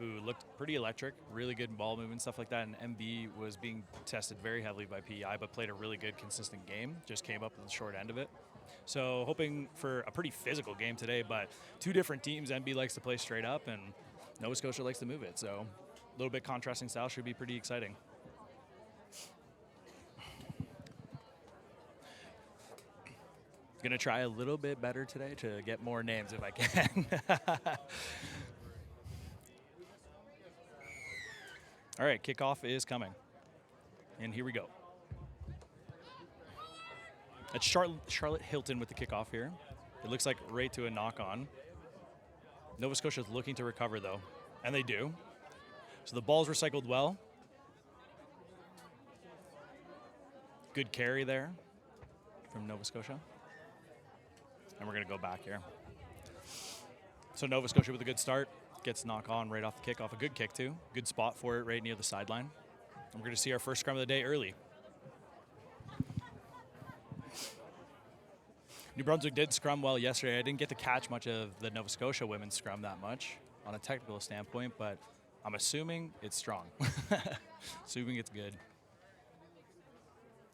who looked pretty electric, really good ball movement, stuff like that. And MB was being tested very heavily by PEI, but played a really good, consistent game. Just came up with the short end of it. So hoping for a pretty physical game today, but two different teams. MB likes to play straight up, and Nova Scotia likes to move it. So a little bit contrasting style should be pretty exciting. Gonna try a little bit better today to get more names if I can. All right, kickoff is coming. And here we go. It's Charlotte Hilton with the kickoff here. It looks like right to a knock-on. Nova Scotia is looking to recover, though, and they do. So the ball's recycled well. Good carry there from Nova Scotia. And we're going to go back here. So Nova Scotia with a good start. Gets knock on right off the kickoff. A good kick, too. Good spot for it right near the sideline. And we're going to see our first scrum of the day early. New Brunswick did scrum well yesterday. I didn't get to catch much of the Nova Scotia women's scrum that much on a technical standpoint, but I'm assuming it's strong. Assuming it's good.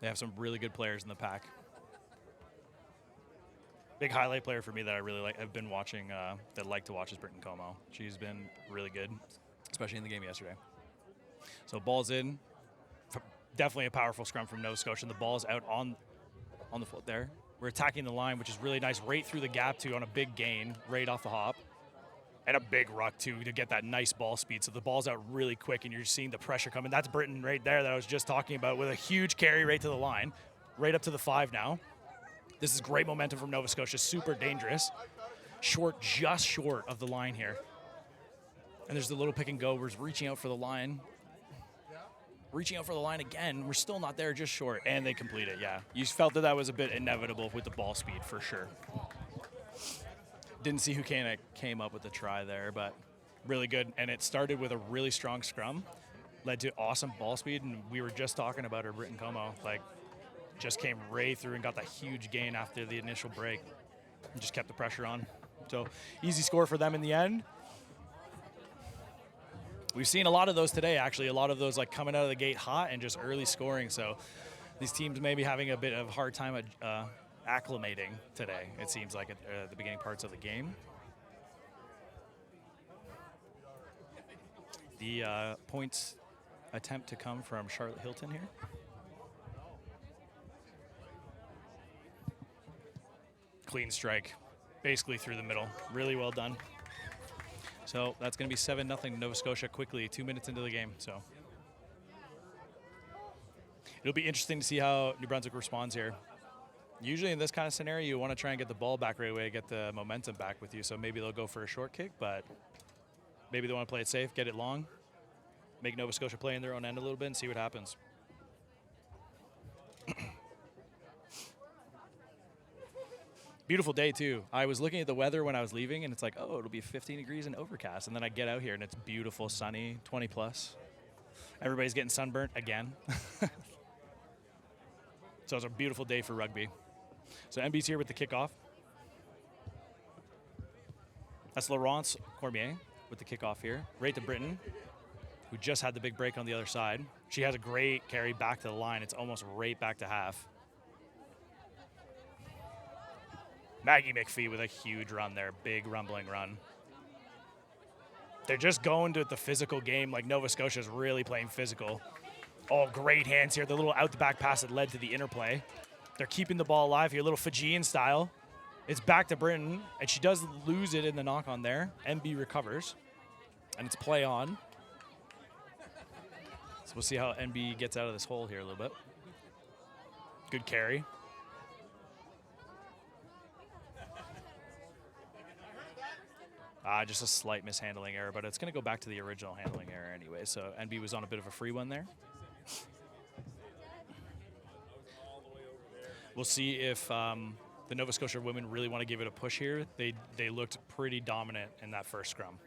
They have some really good players in the pack. Big highlight player for me that I really like, I've been watching, that I like to watch is Britton Como. She's been really good, especially in the game yesterday. So ball's in. Definitely a powerful scrum from Nova Scotia. And the ball's out on the foot there. We're attacking the line, which is really nice, right through the gap, too, on a big gain, right off the hop. And a big ruck, too, to get that nice ball speed. So the ball's out really quick, and you're seeing the pressure coming. That's Britton right there that I was just talking about with a huge carry right to the line, right up to the 5 now. This is great momentum from Nova Scotia, super dangerous. Short, just short of the line here. And there's the little pick and go. We're reaching out for the line. Reaching out for the line again. We're still not there, just short. And they complete it, yeah. You felt that was a bit inevitable with the ball speed, for sure. Didn't see who came up with the try there, but really good. And it started with a really strong scrum. Led to awesome ball speed. And we were just talking about her, Britton Como. Like, just came right through and got that huge gain after the initial break. And just kept the pressure on. So, easy score for them in the end. We've seen a lot of those today, actually. A lot of those like coming out of the gate hot and just early scoring. So these teams may be having a bit of a hard time acclimating today, it seems like, at the beginning parts of the game. The points attempt to come from Charlotte Hilton here. Clean strike, basically through the middle. Really well done. So that's going to be 7-0 Nova Scotia quickly, 2 minutes into the game. So it'll be interesting to see how New Brunswick responds here. Usually in this kind of scenario, you want to try and get the ball back right away, get the momentum back with you. So maybe they'll go for a short kick, but maybe they want to play it safe, get it long, make Nova Scotia play in their own end a little bit and see what happens. Beautiful day, too. I was looking at the weather when I was leaving, and it's like, oh, it'll be 15 degrees and overcast. And then I get out here, and it's beautiful, sunny, 20+. Everybody's getting sunburnt again. So it's a beautiful day for rugby. So MB's here with the kickoff. That's Laurence Cormier with the kickoff here. Right to Britton, who just had the big break on the other side. She has a great carry back to the line. It's almost right back to half. Maggie McPhee with a huge run there, big rumbling run. They're just going to the physical game, like Nova Scotia is really playing physical. Oh, great hands here. The little out-the-back pass that led to the interplay. They're keeping the ball alive here, a little Fijian style. It's back to Britton, and she does lose it in the knock-on there. MB recovers, and it's play on. So we'll see how NB gets out of this hole here a little bit. Good carry. Just a slight mishandling error, but it's going to go back to the original handling error anyway. So NB was on a bit of a free one there. We'll see if the Nova Scotia women really want to give it a push here. They looked pretty dominant in that first scrum.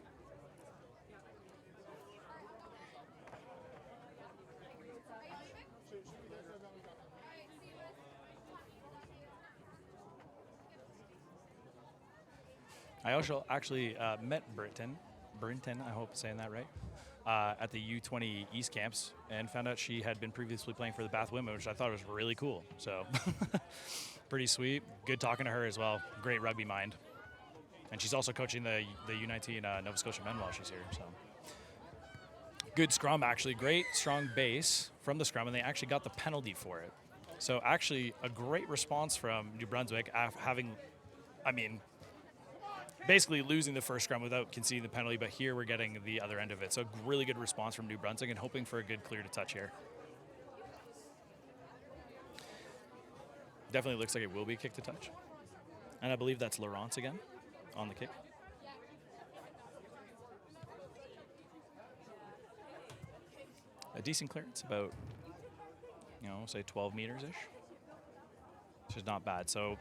I also actually met Britton Brinton, I hope I'm saying that right, at the U20 East camps, and found out she had been previously playing for the Bath women, which I thought was really cool. So pretty sweet. Good talking to her as well. Great rugby mind. And she's also coaching the U19 Nova Scotia men while she's here. So good scrum, actually. Great strong base from the scrum, and they actually got the penalty for it. So actually a great response from New Brunswick, having, I mean, basically losing the first scrum without conceding the penalty, but here we're getting the other end of it. So really good response from New Brunswick and hoping for a good clear to touch here. Definitely looks like it will be kick to touch. And I believe that's Laurence again on the kick. A decent clearance, about, you know, say 12 meters-ish. Which is not bad. So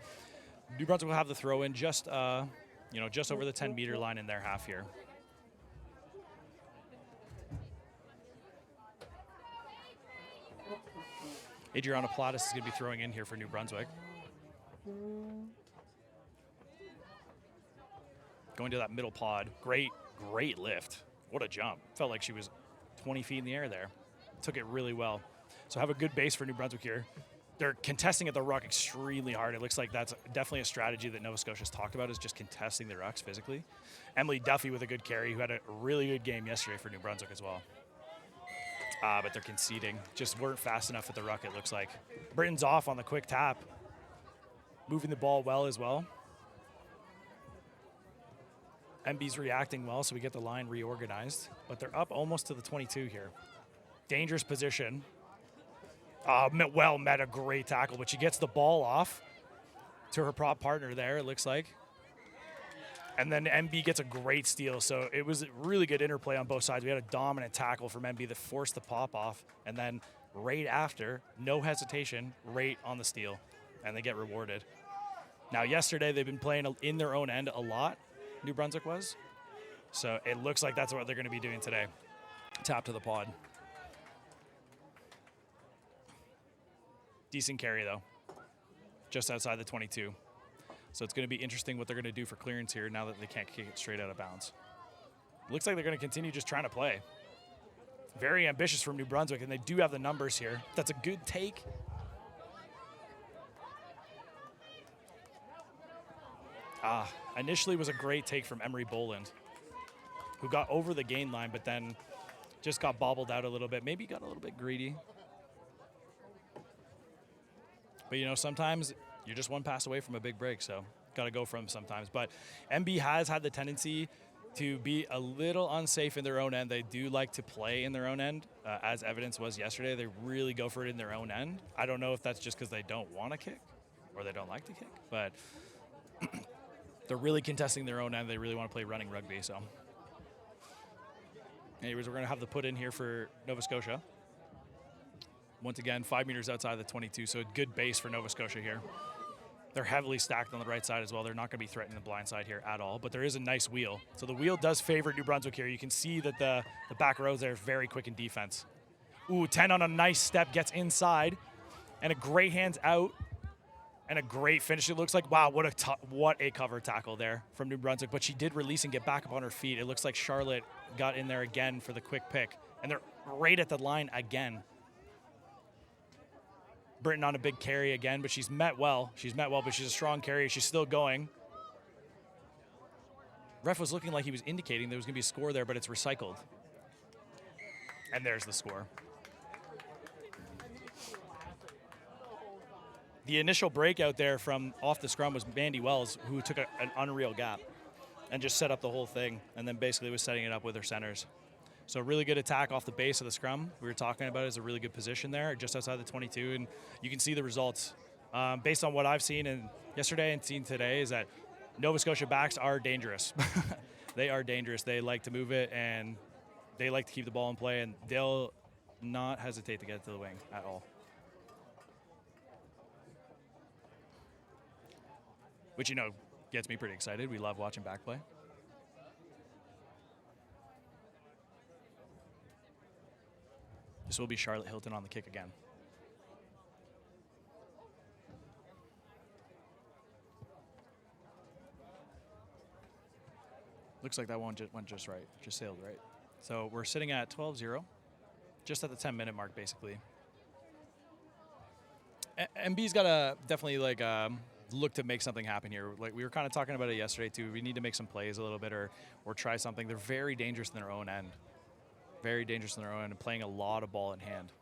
New Brunswick will have the throw in just, you know, just over the 10-meter line in their half here. Adriana Plattis is going to be throwing in here for New Brunswick. Going to that middle pod. Great lift. What a jump. Felt like she was 20 feet in the air there. Took it really well. So have a good base for New Brunswick here. They're contesting at the ruck extremely hard. It looks like that's definitely a strategy that Nova Scotia's talked about, is just contesting the rucks physically. Emily Duffy with a good carry, who had a really good game yesterday for New Brunswick as well. But they're conceding. Just weren't fast enough at the ruck, it looks like. Britain's off on the quick tap. Moving the ball well as well. MB's reacting well, so we get the line reorganized. But they're up almost to the 22 here. Dangerous position. Well met, a great tackle, but she gets the ball off to her prop partner there, it looks like. And then MB gets a great steal, so it was a really good interplay on both sides. We had a dominant tackle from MB that forced the pop off, and then right after, no hesitation, right on the steal, and they get rewarded. Now, yesterday, they've been playing in their own end a lot, New Brunswick was, so it looks like that's what they're going to be doing today. Tap to the pod. Decent carry, though, just outside the 22. So it's going to be interesting what they're going to do for clearance here now that they can't kick it straight out of bounds. Looks like they're going to continue just trying to play. Very ambitious from New Brunswick, and they do have the numbers here. That's a good take. Initially was a great take from Emery Boland, who got over the gain line, but then just got bobbled out a little bit. Maybe got a little bit greedy. But, you know, sometimes you're just one pass away from a big break, so got to go for them sometimes. But MB has had the tendency to be a little unsafe in their own end. They do like to play in their own end, as evidence was yesterday. They really go for it in their own end. I don't know if that's just because they don't want to kick or they don't like to kick, but they're really contesting their own end. They really want to play running rugby. So, anyways, we're going to have the put in here for Nova Scotia. Once again, 5 meters outside the 22, so a good base for Nova Scotia here. They're heavily stacked on the right side as well. They're not going to be threatening the blind side here at all, but there is a nice wheel. So the wheel does favor New Brunswick here. You can see that the back rows there are very quick in defense. Ooh, 10 on a nice step, gets inside, and a great hands out, and a great finish. It looks like, wow, what a cover tackle there from New Brunswick, but she did release and get back up on her feet. It looks like Charlotte got in there again for the quick pick, and they're right at the line again. Britton on a big carry again, but she's met well. She's met well, but she's a strong carrier. She's still going. Ref was looking like he was indicating there was going to be a score there, but it's recycled. And there's the score. The initial breakout there from off the scrum was Mandy Wells, who took an unreal gap and just set up the whole thing, and then basically was setting it up with her centers. So really good attack off the base of the scrum. We were talking about it as a really good position there, just outside the 22, and you can see the results. Based on what I've seen yesterday and seen today, is that Nova Scotia backs are dangerous. They are dangerous. They like to move it, and they like to keep the ball in play, and they'll not hesitate to get it to the wing at all. Which, you know, gets me pretty excited. We love watching back play. This will be Charlotte Hilton on the kick again. Looks like that one went just right. Just sailed right. So we're sitting at 12-0, just at the 10-minute mark, basically. MB's got to definitely like look to make something happen here. Like we were kind of talking about it yesterday too. We need to make some plays a little bit or try something. They're very dangerous in their own end. Very dangerous in their own end and playing a lot of ball in hand.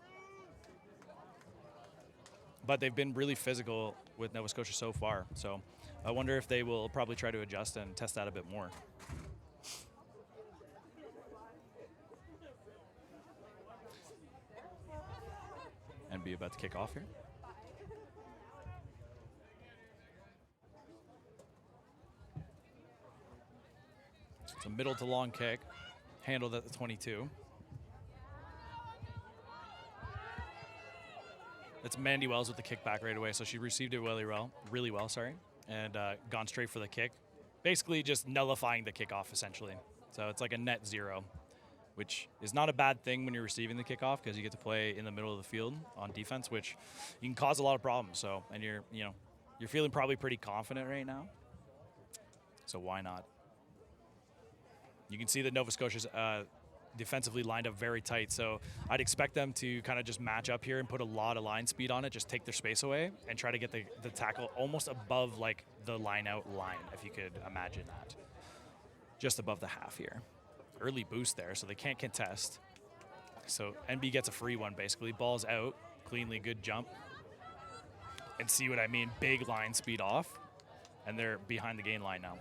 But they've been really physical with Nova Scotia so far. So I wonder if they will probably try to adjust and test that a bit more. NB about to kick off here. It's a middle to long kick, handled at the 22. It's Mandy Wells with the kick back right away, so she received it really well, and gone straight for the kick. Basically just nullifying the kickoff, essentially. So it's like a net 0, which is not a bad thing when you're receiving the kickoff because you get to play in the middle of the field on defense, which you can cause a lot of problems. So, and you're feeling probably pretty confident right now. So why not? You can see that Nova Scotia's defensively lined up very tight, so I'd expect them to kind of just match up here and put a lot of line speed on it, just take their space away and try to get the tackle almost above like the line out line, if you could imagine that. Just above the half here. Early boost there, so they can't contest. So NB gets a free one basically, ball's out, cleanly, good jump. And see what I mean, big line speed off, and they're behind the gain line now.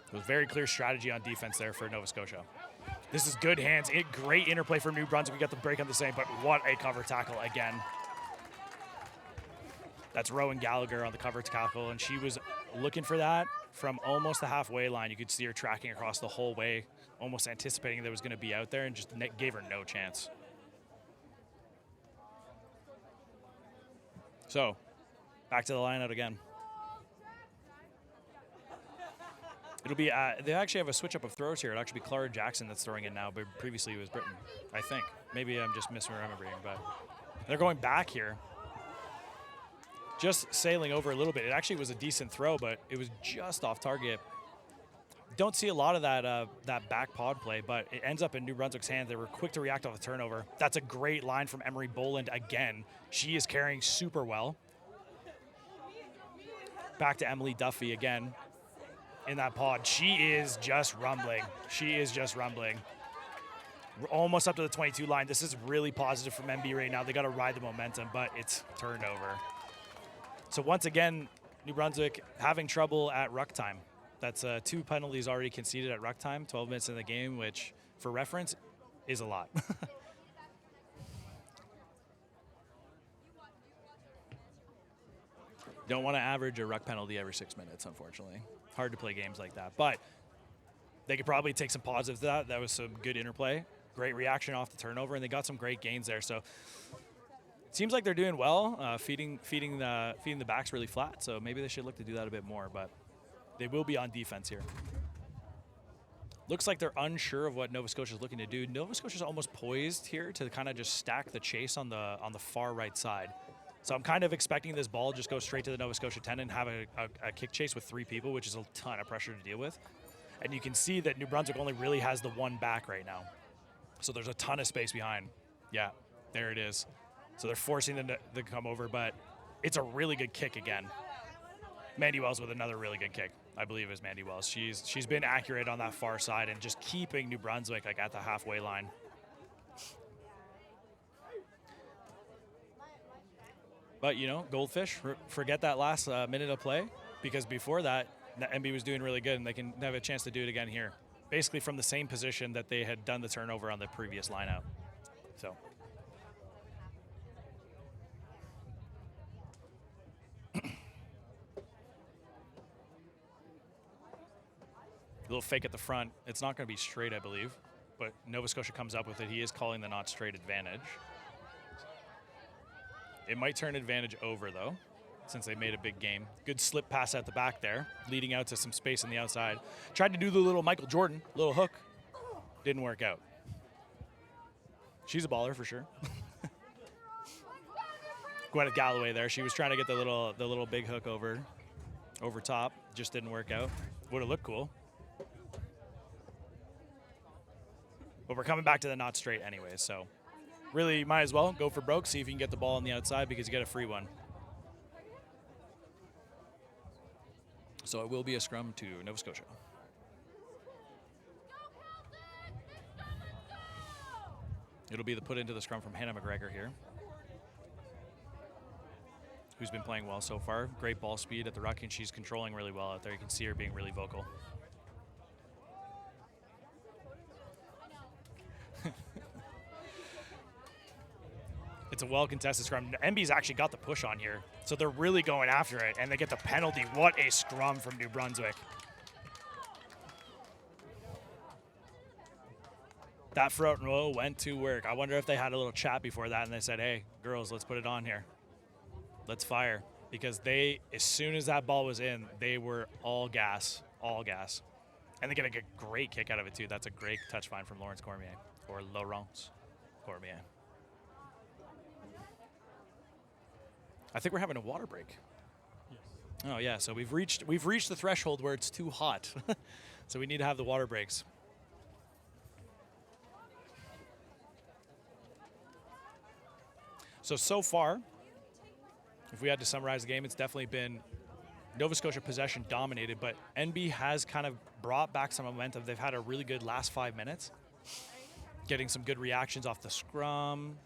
It was very clear strategy on defense there for Nova Scotia. This is good hands. Great interplay for New Brunswick. We got the break on the same, but what a cover tackle again. That's Rowan Gallagher on the cover tackle, and she was looking for that from almost the halfway line. You could see her tracking across the whole way, almost anticipating that it was going to be out there, and just gave her no chance. So, back to the line out again. It'll be, they actually have a switch up of throws here. It'll actually be Clara Jackson that's throwing it now, but previously it was Britain, I think. Maybe I'm just misremembering, but they're going back here. Just sailing over a little bit. It actually was a decent throw, but it was just off target. Don't see a lot of that back pod play, but it ends up in New Brunswick's hands. They were quick to react off the turnover. That's a great line from Emery Boland again. She is carrying super well. Back to Emily Duffy again. In that pod, she is just rumbling. She is just rumbling. We're almost up to the 22 line. This is really positive from MB right now. They got to ride the momentum, but it's turned over. So once again, New Brunswick having trouble at ruck time. That's 2 penalties already conceded at ruck time, 12 minutes in the game, which for reference is a lot. Don't want to average a ruck penalty every 6 minutes, unfortunately. Hard to play games like that, but they could probably take some positives to that. That was some good interplay, great reaction off the turnover, and they got some great gains there. So it seems like they're doing well, feeding the backs really flat. So maybe they should look to do that a bit more, but they will be on defense here. Looks like they're unsure of what Nova Scotia is looking to do. Nova Scotia is almost poised here to kind of just stack the chase on the far right side. So I'm kind of expecting this ball just go straight to the Nova Scotia 10 and have a kick chase with 3 people, which is a ton of pressure to deal with. And you can see that New Brunswick only really has the 1 back right now. So there's a ton of space behind. Yeah, there it is. So they're forcing them to come over, but it's a really good kick again. Mandy Wells with another really good kick, I believe, is Mandy Wells. She's been accurate on that far side and just keeping New Brunswick like at the halfway line. But, you know, Goldfish, forget that last minute of play, because before that, MB was doing really good, and they can have a chance to do it again here. Basically from the same position that they had done the turnover on the previous line-out. So. A little fake at the front. It's not going to be straight, I believe, but Nova Scotia comes up with it. He is calling the not straight advantage. It might turn advantage over, though, since they made a big game. Good slip pass at the back there, leading out to some space on the outside. Tried to do the little Michael Jordan, little hook. Didn't work out. She's a baller for sure. Gwyneth Galloway there. She was trying to get the little big hook over top. Just didn't work out. Would have looked cool. But we're coming back to the not straight anyway, so really might as well go for broke, see if you can get the ball on the outside because you get a free one. So it will be a scrum to Nova Scotia. It'll be the put into the scrum from Hannah McGregor here, who's been playing well so far. Great ball speed at the ruck, and she's controlling really well out there. You can see her being really vocal. It's a well-contested scrum. NB's actually got the push on here, so they're really going after it, and they get the penalty. What a scrum from New Brunswick. That front row went to work. I wonder if they had a little chat before that, and they said, hey, girls, let's put it on here. Let's fire. Because they, as soon as that ball was in, they were all gas, all gas. And they get a great kick out of it, too. That's a great touch find from Laurence Cormier, or Laurence Cormier. I think we're having a water break. Yes. Oh yeah, so we've reached the threshold where it's too hot. So we need to have the water breaks. So far, if we had to summarize the game, it's definitely been Nova Scotia possession dominated, but NB has kind of brought back some momentum. They've had a really good last 5 minutes, getting some good reactions off the scrum,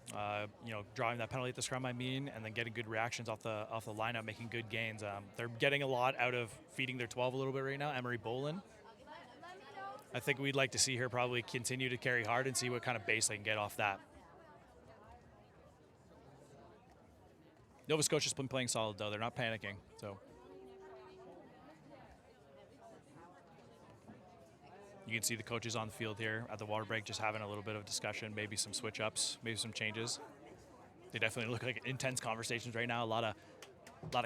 drawing that penalty at the scrum, and then getting good reactions off the lineup, making good gains. They're getting a lot out of feeding their 12 a little bit right now. Emery Bolin, I think we'd like to see her probably continue to carry hard and see what kind of base they can get off that. Nova Scotia's been playing solid, though. They're not panicking, so. You can see the coaches on the field here at the water break just having a little bit of discussion, maybe some switch-ups, maybe some changes. They definitely look like intense conversations right now. A lot of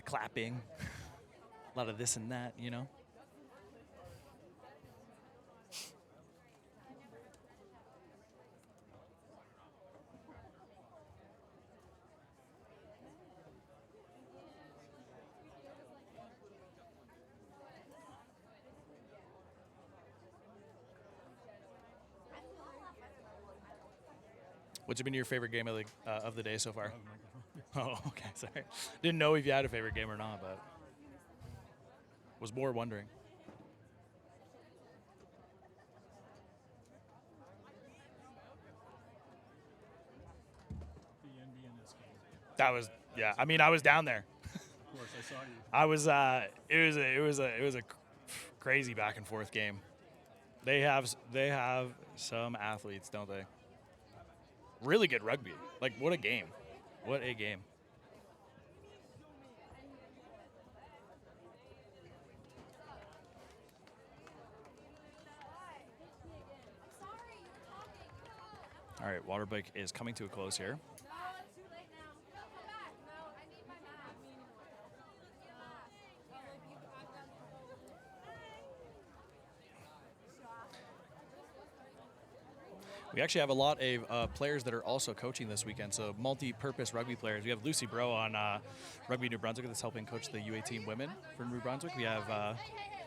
clapping, a lot of this and that, you know. What's been your favorite game of the day so far? Oh, okay, sorry. Didn't know if you had a favorite game or not, but was more wondering. The NBvNS game. That was, yeah. I mean, I was down there. Of course, I saw you. I was. It was a crazy back and forth game. They have some athletes, don't they? Really good rugby. Like, what a game. What a game. All right, water break is coming to a close here. We actually have a lot of players that are also coaching this weekend, so multi-purpose rugby players. We have Lucy Bro on Rugby New Brunswick that's helping coach the U18 women for New Brunswick. We have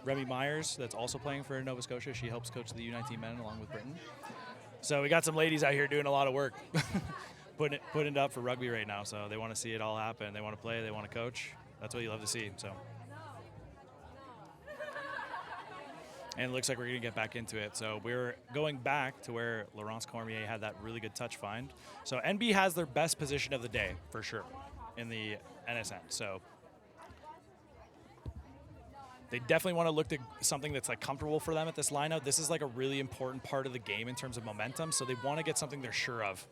Remy Myers that's also playing for Nova Scotia. She helps coach the U19 men along with Britain. So we got some ladies out here doing a lot of work, putting it up for rugby right now. So they want to see it all happen. They want to play. They want to coach. That's what you love to see. So. And it looks like we're going to get back into it. So we're going back to where Laurence Cormier had that really good touch find. So NB has their best position of the day, for sure, in the NSN. So they definitely want to look to something that's like comfortable for them at this lineup. This is like a really important part of the game in terms of momentum. So they want to get something they're sure of.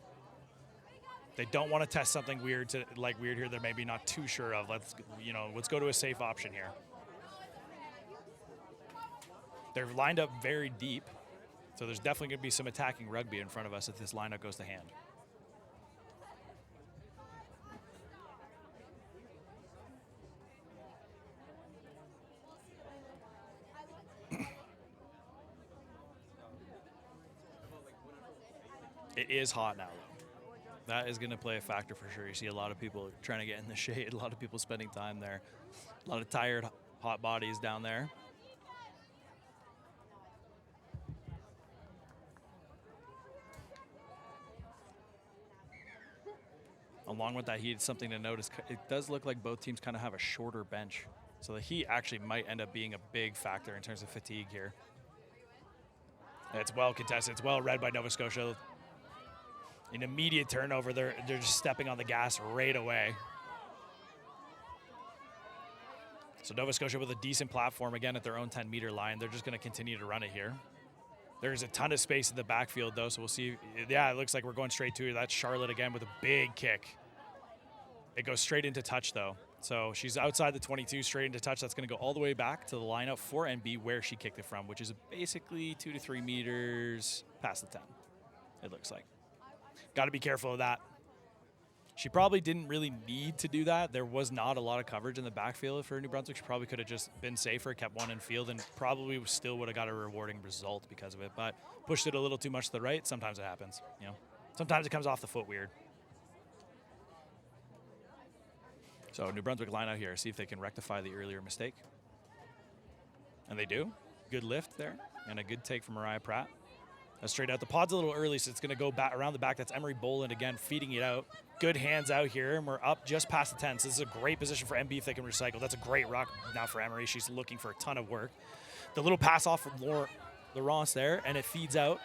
They don't want to test something weird here they're maybe not too sure of. Let's go to a safe option here. They're lined up very deep, so there's definitely going to be some attacking rugby in front of us if this lineup goes to hand. It is hot now, though. That is going to play a factor for sure. You see a lot of people trying to get in the shade, a lot of people spending time there, a lot of tired, hot bodies down there. along with that heat, something to notice, it does look like both teams kind of have a shorter bench. So the heat actually might end up being a big factor in terms of fatigue here. It's well contested. It's well read by Nova Scotia. An immediate turnover. They're just stepping on the gas right away. So Nova Scotia with a decent platform, again, at their own 10-meter line. They're just going to continue to run it here. There's a ton of space in the backfield, though, so we'll see. Yeah, it looks like we're going straight to it. That's Charlotte again with a big kick. It goes straight into touch, though. So she's outside the 22, straight into touch. That's going to go all the way back to the lineup for NB where she kicked it from, which is basically 2 to 3 meters past the 10, it looks like. Got to be careful of that. She probably didn't really need to do that. There was not a lot of coverage in the backfield for New Brunswick. She probably could have just been safer, kept one in field, and probably still would have got a rewarding result because of it. But pushed it a little too much to the right. Sometimes it happens. You know, sometimes it comes off the foot weird. So New Brunswick line out here, see if they can rectify the earlier mistake. And they do. Good lift there, and a good take from Mariah Pratt. Straight out. The pod's a little early, so it's going to go back around the back. That's Emery Boland again, feeding it out. Good hands out here, and we're up just past the 10. So this is a great position for MB if they can recycle. That's a great ruck now for Emery. She's looking for a ton of work. The little pass off from Laurence there, and it feeds out.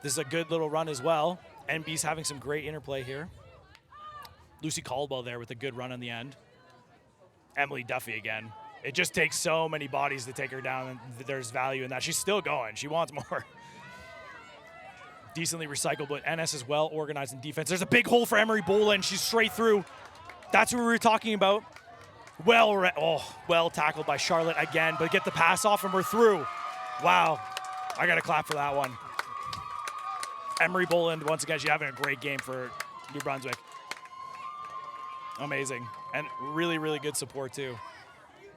This is a good little run as well. NB's having some great interplay here. Lucy Caldwell there with a good run on the end. Emily Duffy again. It just takes so many bodies to take her down, and there's value in that. She's still going. She wants more. Decently recycled, but NS is well organized in defense. There's a big hole for Emery Boland. She's straight through. That's what we were talking about. Well tackled by Charlotte again, but get the pass off and we're through. Wow, I got to clap for that one. Emery Boland, once again, she's having a great game for New Brunswick. Amazing, and really, really good support too.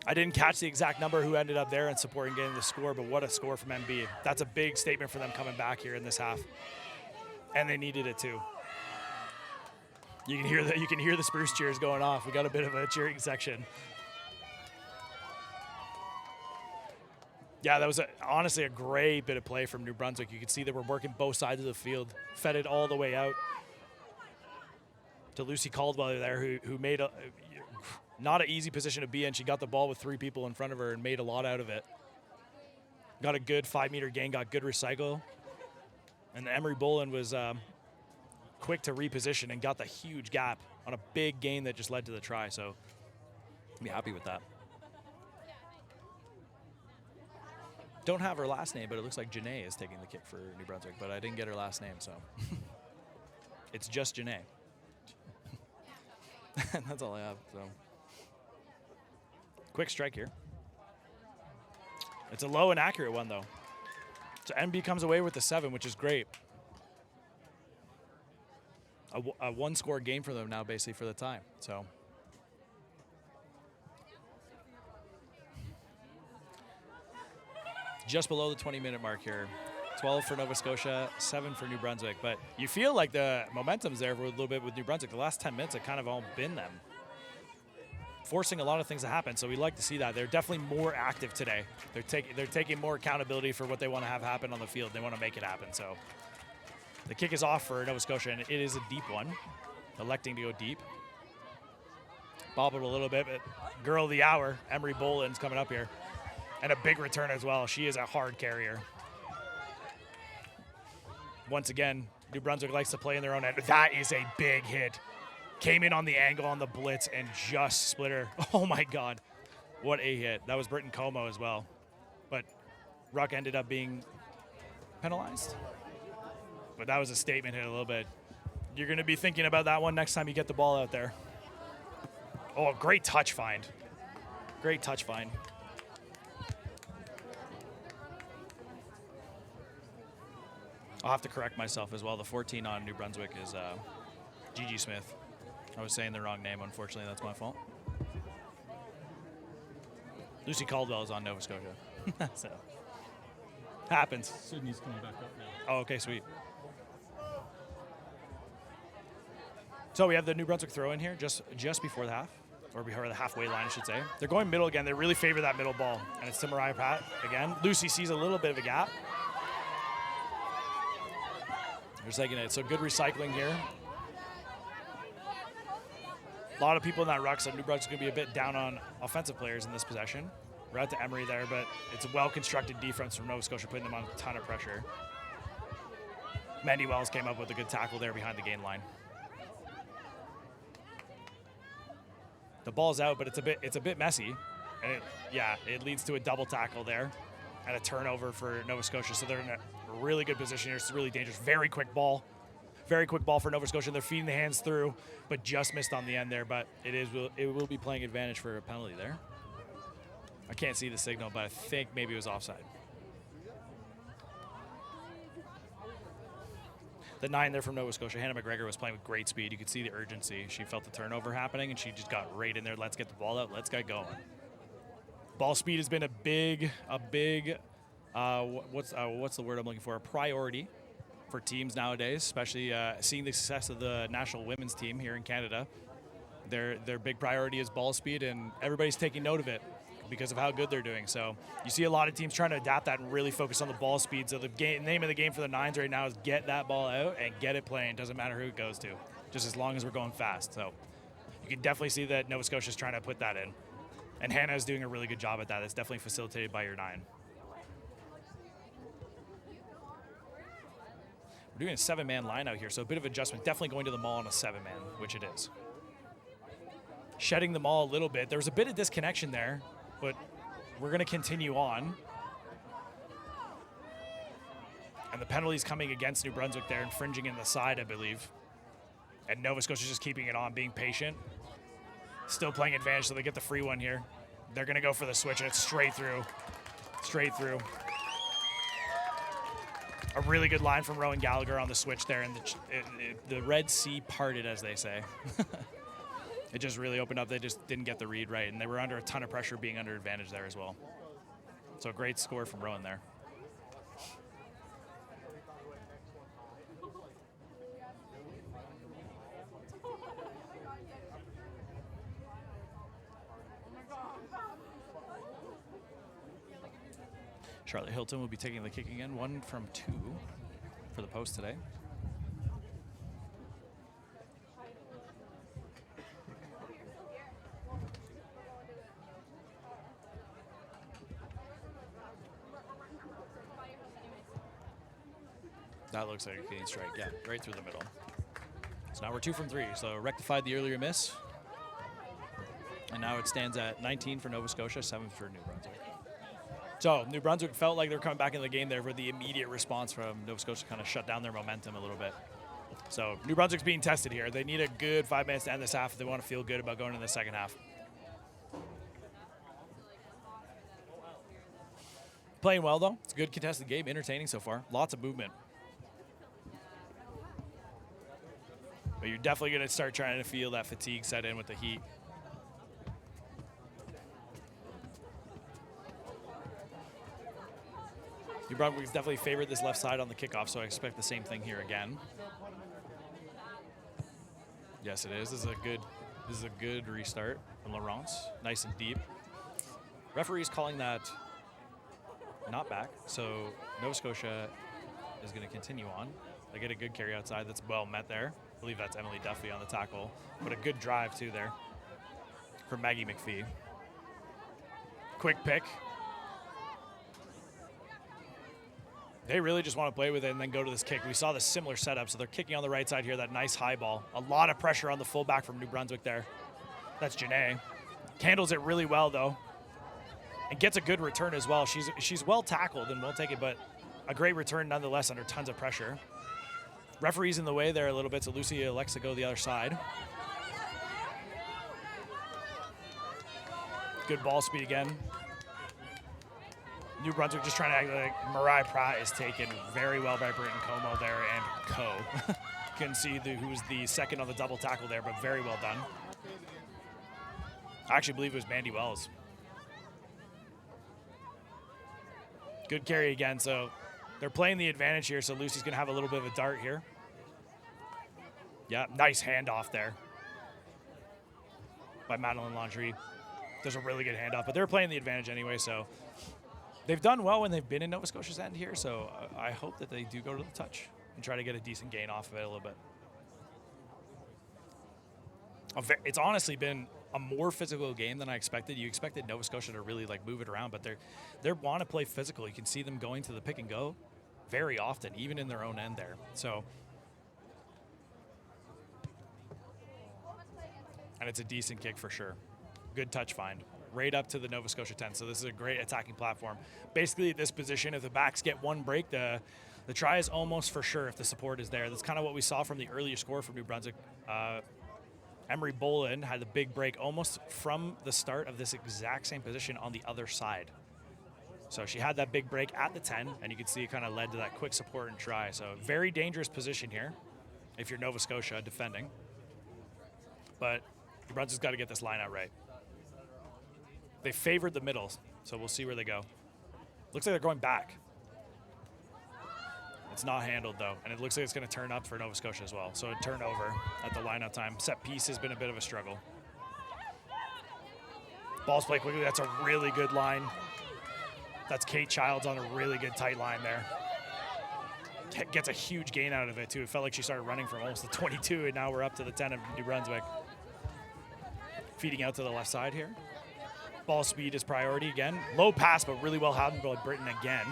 I didn't catch the exact number who ended up there and supporting getting the score, but what a score from MB. That's a big statement for them coming back here in this half. And they needed it too. You can hear the Spruce cheers going off. We got a bit of a cheering section. Yeah, that was honestly a great bit of play from New Brunswick. You could see that we're working both sides of the field, fed it all the way out to Lucy Caldwell there, who made not an easy position to be in. She got the ball with 3 people in front of her and made a lot out of it. Got a good 5-meter gain, got good recycle. And Emery Boland was quick to reposition and got the huge gap on a big gain that just led to the try. So I'll be happy with that. Don't have her last name, but it looks like Janae is taking the kick for New Brunswick, but I didn't get her last name, so. It's just Janae. That's all I have, so. Quick strike here. It's a low and accurate one, though. So NB comes away with the 7, which is great. A 1-score game for them now, basically, for the time. So just below the 20-minute mark here. 12 for Nova Scotia, 7 for New Brunswick. But you feel like the momentum's there for a little bit with New Brunswick. The last 10 minutes have kind of all been them, forcing a lot of things to happen. So we like to see that. They're definitely more active today. They're taking more accountability for what they want to have happen on the field. They want to make it happen. So the kick is off for Nova Scotia, and it is a deep one, electing to go deep. Bobbled a little bit, but girl of the hour, Emery Boland's coming up here. And a big return as well. She is a hard carrier. Once again, New Brunswick likes to play in their own end. That is a big hit. Came in on the angle on the blitz and just split her. Oh my God, what a hit. That was Britton Como as well. But Ruck ended up being penalized. But that was a statement hit a little bit. You're gonna be thinking about that one next time you get the ball out there. Oh, great touch find. Great touch find. I'll have to correct myself as well. The 14 on New Brunswick is Gigi Smith. I was saying the wrong name, unfortunately. That's my fault. Lucy Caldwell is on Nova Scotia. So, happens. Sydney's coming back up now. Oh, okay, sweet. So we have the New Brunswick throw in here just before the half, or before the halfway line, I should say. They're going middle again. They really favor that middle ball, and it's to Mariah Pratt again. Lucy sees a little bit of a gap. They're taking it. So good recycling here. A lot of people in that ruck said New Brunswick's going to be a bit down on offensive players in this possession. We're out to Emery there, but it's a well-constructed defense from Nova Scotia, putting them on a ton of pressure. Mandy Wells came up with a good tackle there behind the gain line. The ball's out, but it's a bit messy, and it leads to a double tackle there and a turnover for Nova Scotia. So they're in a really good position here. It's really dangerous. Very quick ball for Nova Scotia. They're feeding the hands through, but just missed on the end there. But it will be playing advantage for a penalty there. I can't see the signal, but I think maybe it was offside. The 9 there from Nova Scotia, Hannah McGregor, was playing with great speed. You could see the urgency. She felt the turnover happening, and she just got right in there. Let's get the ball out. Let's get going. Ball speed has been a big what's the word I'm looking for? A priority for teams nowadays, especially seeing the success of the national women's team here in Canada. Their big priority is ball speed, and everybody's taking note of it because of how good they're doing. So you see a lot of teams trying to adapt that and really focus on the ball speed. So the name of the game for the Nines right now is get that ball out and get it playing. Doesn't matter who it goes to, just as long as we're going fast. So you can definitely see that Nova Scotia is trying to put that in. And Hannah is doing a really good job at that. It's definitely facilitated by your 9. We're doing a 7-man line out here, so a bit of adjustment. Definitely going to the maul on a 7-man, which it is. Shedding the maul a little bit. There was a bit of disconnection there, but we're going to continue on. And the penalty's coming against New Brunswick there, infringing in the side, I believe. And Nova Scotia's just keeping it on, being patient. Still playing advantage, so they get the free one here. They're going to go for the switch, and it's straight through. Straight through. A really good line from Rowan Gallagher on the switch there, and the Red Sea parted, as they say. It just really opened up. They just didn't get the read right, and they were under a ton of pressure, being under advantage there as well. So a great score from Rowan there. Charlotte Hilton will be taking the kick again, 1 from 2 for the post today. That looks like a clean strike, yeah, right through the middle. So now we're 2 from 3, so rectified the earlier miss. And now it stands at 19 for Nova Scotia, 7 for New Brunswick. So New Brunswick felt like they're coming back in the game there, for the immediate response from Nova Scotia kind of shut down their momentum a little bit. So New Brunswick's being tested here. They need a good 5 minutes to end this half if they want to feel good about going into the second half. Playing well, though. It's a good contested game, entertaining so far. Lots of movement. But you're definitely going to start trying to feel that fatigue set in with the heat. New Brunswick's definitely favored this left side on the kickoff, so I expect the same thing here again. Yes, it is. This is a good restart from Laurence. Nice and deep. Referee's calling that not back, so Nova Scotia is going to continue on. They get a good carry outside that's well met there. I believe that's Emily Duffy on the tackle, but a good drive too there from Maggie McPhee. Quick pick. They really just want to play with it and then go to this kick. We saw the similar setup, so they're kicking on the right side here, that nice high ball. A lot of pressure on the fullback from New Brunswick there. That's Janae. Handles it really well, though, and gets a good return as well. She's well tackled and will take it, but a great return nonetheless under tons of pressure. Referee's in the way there a little bit, so Lucy elects to go the other side. Good ball speed again. New Brunswick just trying to act like Mariah Pratt is taken very well by Britton Como there, and Co. Couldn't see who's the second on the double tackle there, but very well done. I actually believe it was Mandy Wells. Good carry again, so they're playing the advantage here, so Lucy's going to have a little bit of a dart here. Yeah, nice handoff there by Madeline Landry. There's a really good handoff, but they're playing the advantage anyway, so they've done well when they've been in Nova Scotia's end here, so I hope that they do go to the touch and try to get a decent gain off of it a little bit. it's honestly been a more physical game than I expected. You expected Nova Scotia to really like move it around, but they want to play physical. You can see them going to the pick and go very often, even in their own end there. So, and it's a decent kick for sure. Good touch find. Right up to the Nova Scotia 10. So this is a great attacking platform. Basically, at this position, if the backs get one break, the try is almost for sure if the support is there. That's kind of what we saw from the earlier score from New Brunswick. Emery Boland had the big break almost from the start of this exact same position on the other side. So she had that big break at the 10, and you can see it kind of led to that quick support and try. So very dangerous position here if you're Nova Scotia defending. But New Brunswick's got to get this line out right. They favored the middle, so we'll see where they go. Looks like they're going back. It's not handled, though, and it looks like it's going to turn up for Nova Scotia as well. So a turnover at the line-out time. Set piece has been a bit of a struggle. Ball's played quickly. That's a really good line. That's Kate Childs on a really good tight line there. Gets a huge gain out of it, too. It felt like she started running from almost the 22, and now we're up to the 10 of New Brunswick. Feeding out to the left side here. Ball speed is priority again. Low pass, but really well handled by Britain again.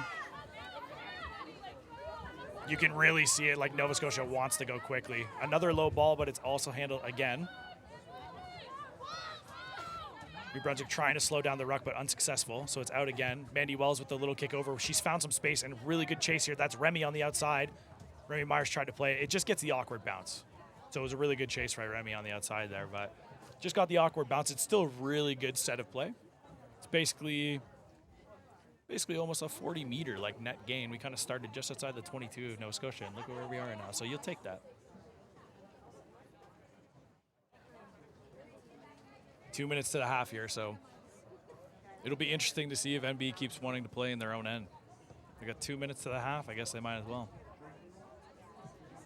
You can really see it like Nova Scotia wants to go quickly. Another low ball, but it's also handled again. New Brunswick trying to slow down the ruck, but unsuccessful, so it's out again. Mandy Wells with the little kick over. She's found some space and really good chase here. That's Remy on the outside. Remy Myers tried to play it. It just gets the awkward bounce. So it was a really good chase by Remy on the outside there, but just got the awkward bounce. It's still a really good set of play. It's basically almost a 40-meter like net gain. We kind of started just outside the 22 of Nova Scotia, and look where we are now. So you'll take that. 2 minutes to the half here, so it'll be interesting to see if NB keeps wanting to play in their own end. We got 2 minutes to the half. I guess they might as well.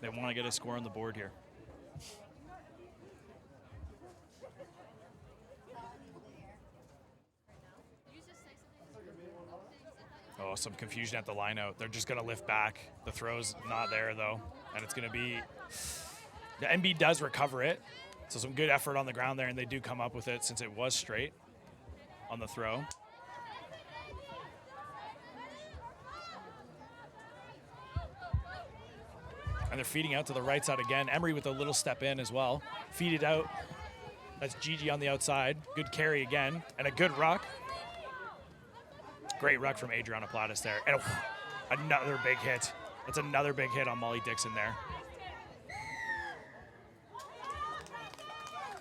They want to get a score on the board here. Oh, some confusion at the line out. They're just going to lift back. The throw's not there, though. And it's going to be... The NB does recover it. So some good effort on the ground there, and they do come up with it since it was straight on the throw. And they're feeding out to the right side again. Emery with a little step in as well. Feed it out. That's Gigi on the outside. Good carry again. And a good ruck. Great ruck from Adriana Plattis there. And another big hit. That's another big hit on Molly Dixon there.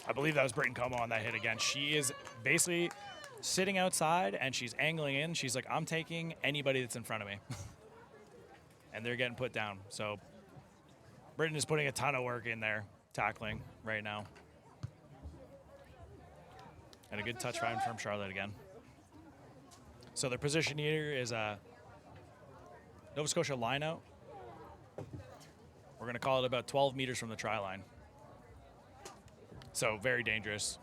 I believe that was Britton Como on that hit again. She is basically sitting outside, and she's angling in. She's like, I'm taking anybody that's in front of me. And they're getting put down. So Britton is putting a ton of work in there, tackling right now. And a good touch find from Charlotte again. So their position here is a Nova Scotia line out. We're going to call it about 12 meters from the try line. So very dangerous.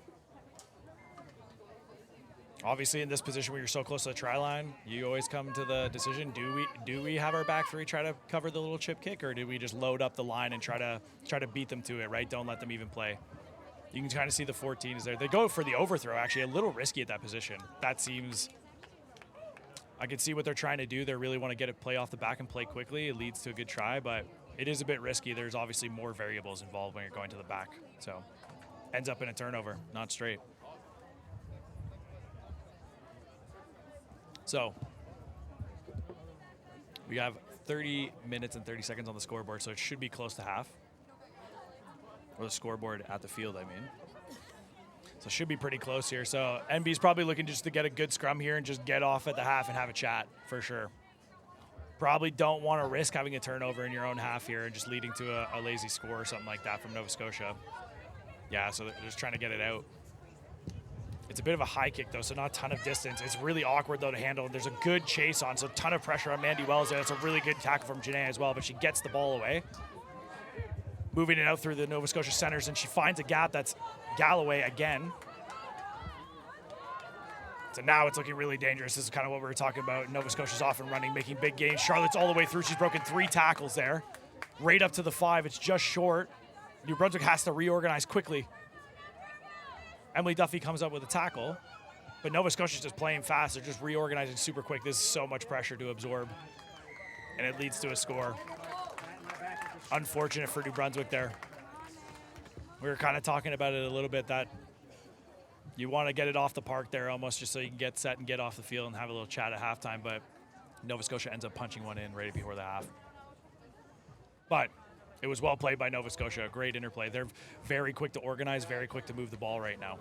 Obviously, in this position where you're so close to the try line, you always come to the decision: do we have our back three try to cover the little chip kick, or do we just load up the line and try to beat them to it? Right? Don't let them even play. You can kind of see the 14 is there. They go for the overthrow. Actually, a little risky at that position. That seems. I can see what they're trying to do. They really want to get it play off the back and play quickly. It leads to a good try, but it is a bit risky. There's obviously more variables involved when you're going to the back. So ends up in a turnover, not straight. So we have 30 minutes and 30 seconds on the scoreboard, so it should be close to half. Or the scoreboard at the field, I mean. So it should be pretty close here. So NB's probably looking just to get a good scrum here and just get off at the half and have a chat, for sure. Probably don't want to risk having a turnover in your own half here and just leading to a lazy score or something like that from Nova Scotia. Yeah, so they're just trying to get it out. It's a bit of a high kick, though, so not a ton of distance. It's really awkward, though, to handle. There's a good chase on, so a ton of pressure on Mandy Wells there. It's a really good tackle from Janae as well, but she gets the ball away. Moving it out through the Nova Scotia centers, and she finds a gap. That's Galloway again. So now it's looking really dangerous. This is kind of what we were talking about. Nova Scotia's off and running, making big gains. Charlotte's all the way through. She's broken 3 tackles there. Right up to the 5. It's just short. New Brunswick has to reorganize quickly. Emily Duffy comes up with a tackle, but Nova Scotia's just playing fast. They're just reorganizing super quick. This is so much pressure to absorb, and it leads to a score. Unfortunate for New Brunswick there. We were kind of talking about it a little bit, that you want to get it off the park there almost just so you can get set and get off the field and have a little chat at halftime, but Nova Scotia ends up punching one in right before the half. But it was well played by Nova Scotia, a great interplay. They're very quick to organize, very quick to move the ball right now.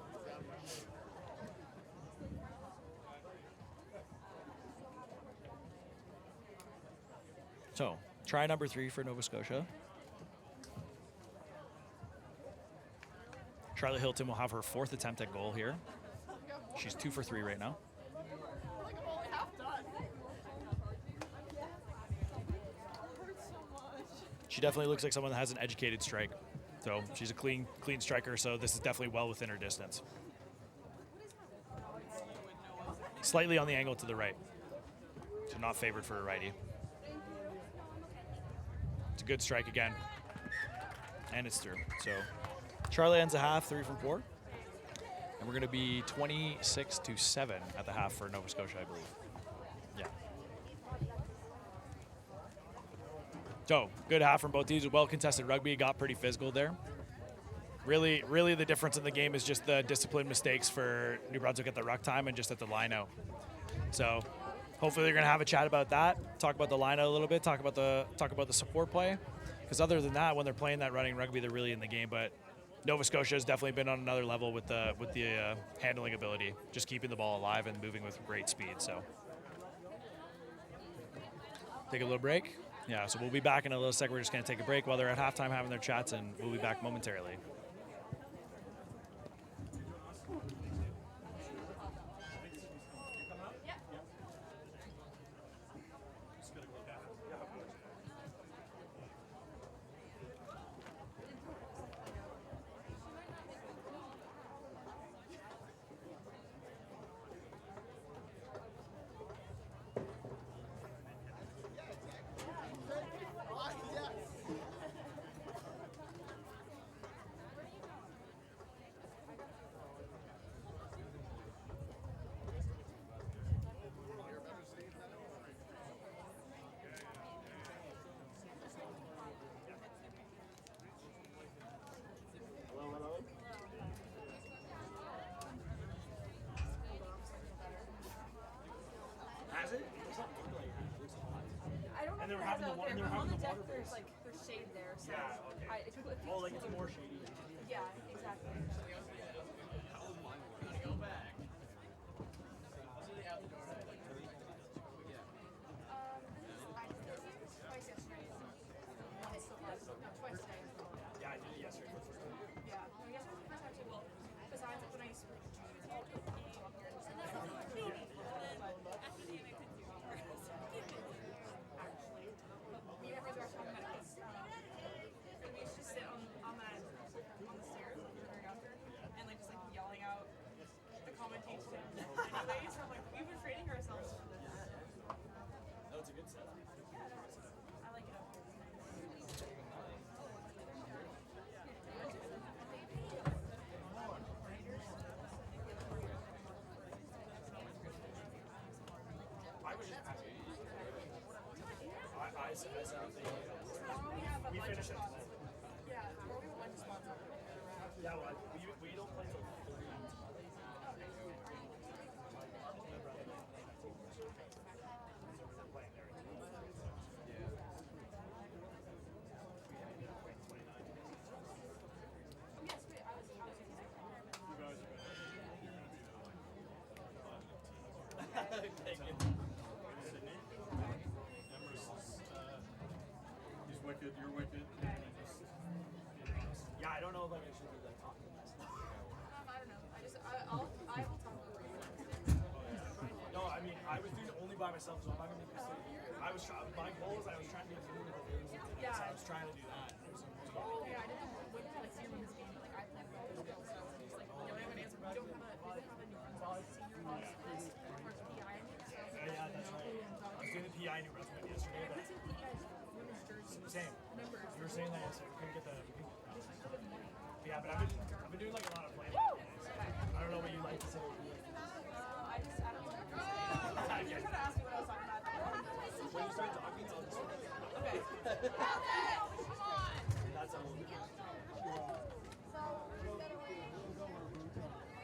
So, try number 3 for Nova Scotia. Charlotte Hilton will have her 4th attempt at goal here. She's 2 for 3 right now. She definitely looks like someone that has an educated strike. So she's a clean striker, so this is definitely well within her distance. Slightly on the angle to the right. So not favored for a righty. It's a good strike again. And it's through. So Charlotte ends a half, 3 from 4. And we're going to be 26-7 at the half for Nova Scotia, I believe. Yeah. So, good half from both teams. Well-contested rugby. Got pretty physical there. Really the difference in the game is just the discipline mistakes for New Brunswick at the ruck time and just at the line-out. So, hopefully they're going to have a chat about that, talk about the line-out a little bit, talk about the support play. Because other than that, when they're playing that running rugby, they're really in the game. But Nova Scotia has definitely been on another level with the handling ability, just keeping the ball alive and moving with great speed. So, take a little break. Yeah, so we'll be back in a little second. We're just going to take a break while they're at halftime having their chats, and we'll be back momentarily. And they were having the water. There's like there's shade there, so yeah, okay. Oh, like it's more shady. Yeah, exactly. Twice yesterday. Twice today. Yeah, I did it yesterday. Yeah, I guess it was the first time too. Well, besides when I used to We finished it. Yeah, or we went to sponsor. Yeah, well, we don't play till 3. You're wicked. Yeah, I don't know if I should do that talking. I don't know. I will talk over you. No, I mean, I was doing it only by myself, so I'm not going to be I was trying, my goal is I was trying to get moving with the so I was trying to do that. Oh, yeah, I didn't know when I see this game, like, I played with all those girls, so it's like, you don't have an answer. We don't have a New Brunswick senior list or PI in it, so yeah, that's right. I was doing the PI New Brunswick yesterday, but same. You were saying that yesterday. We couldn't get the. Yeah, but I've been doing like a lot of playing. don't know what you like to say. I don't know what you're saying. I was gonna ask you what I was talking about. When you start talking, I'll just Okay. that's a little bit.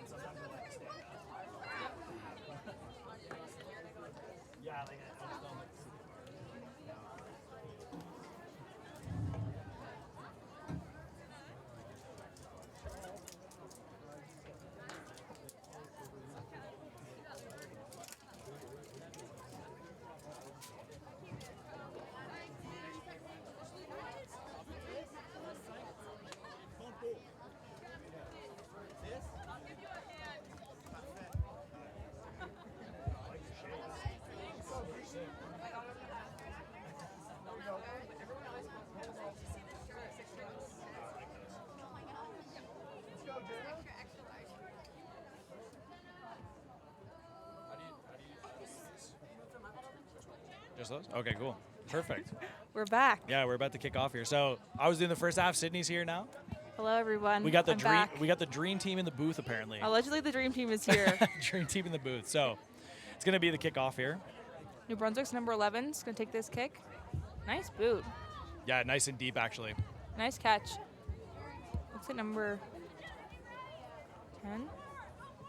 Sometimes I like to stand up. Yeah, like I just don't like to sit Just those? Okay, cool. Perfect. We're back. Yeah, we're about to kick off here. So I was doing the first half. Sydney's here now. Hello, everyone. We got the I'm dream. back. We got the dream team in the booth apparently. Allegedly, the dream team is here. Dream team in the booth. So it's gonna be the kickoff here. New Brunswick's number 11 is going to take this kick. Nice boot. Yeah, nice and deep actually. Nice catch. Looks like number 10.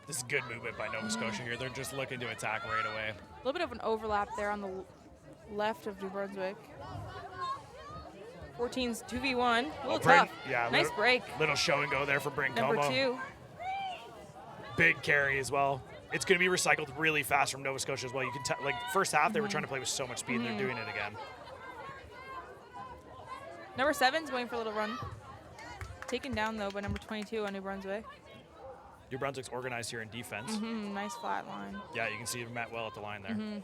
This is good movement by Nova Scotia here. They're just looking to attack right away. A little bit of an overlap there on the left of New Brunswick. 14's 2v1. A little Bryn- tough. yeah, Nice little- break. Little show and go there for Bryn Number Como. 2. Big carry as well. It's going to be recycled really fast from Nova Scotia as well. You can tell, like first half they were trying to play with so much speed, and they're doing it again. Number 7's going for a little run. Taken down, though, by number 22 on New Brunswick. New Brunswick's organized here in defense. Nice flat line. Yeah, you can see him met well at the line there.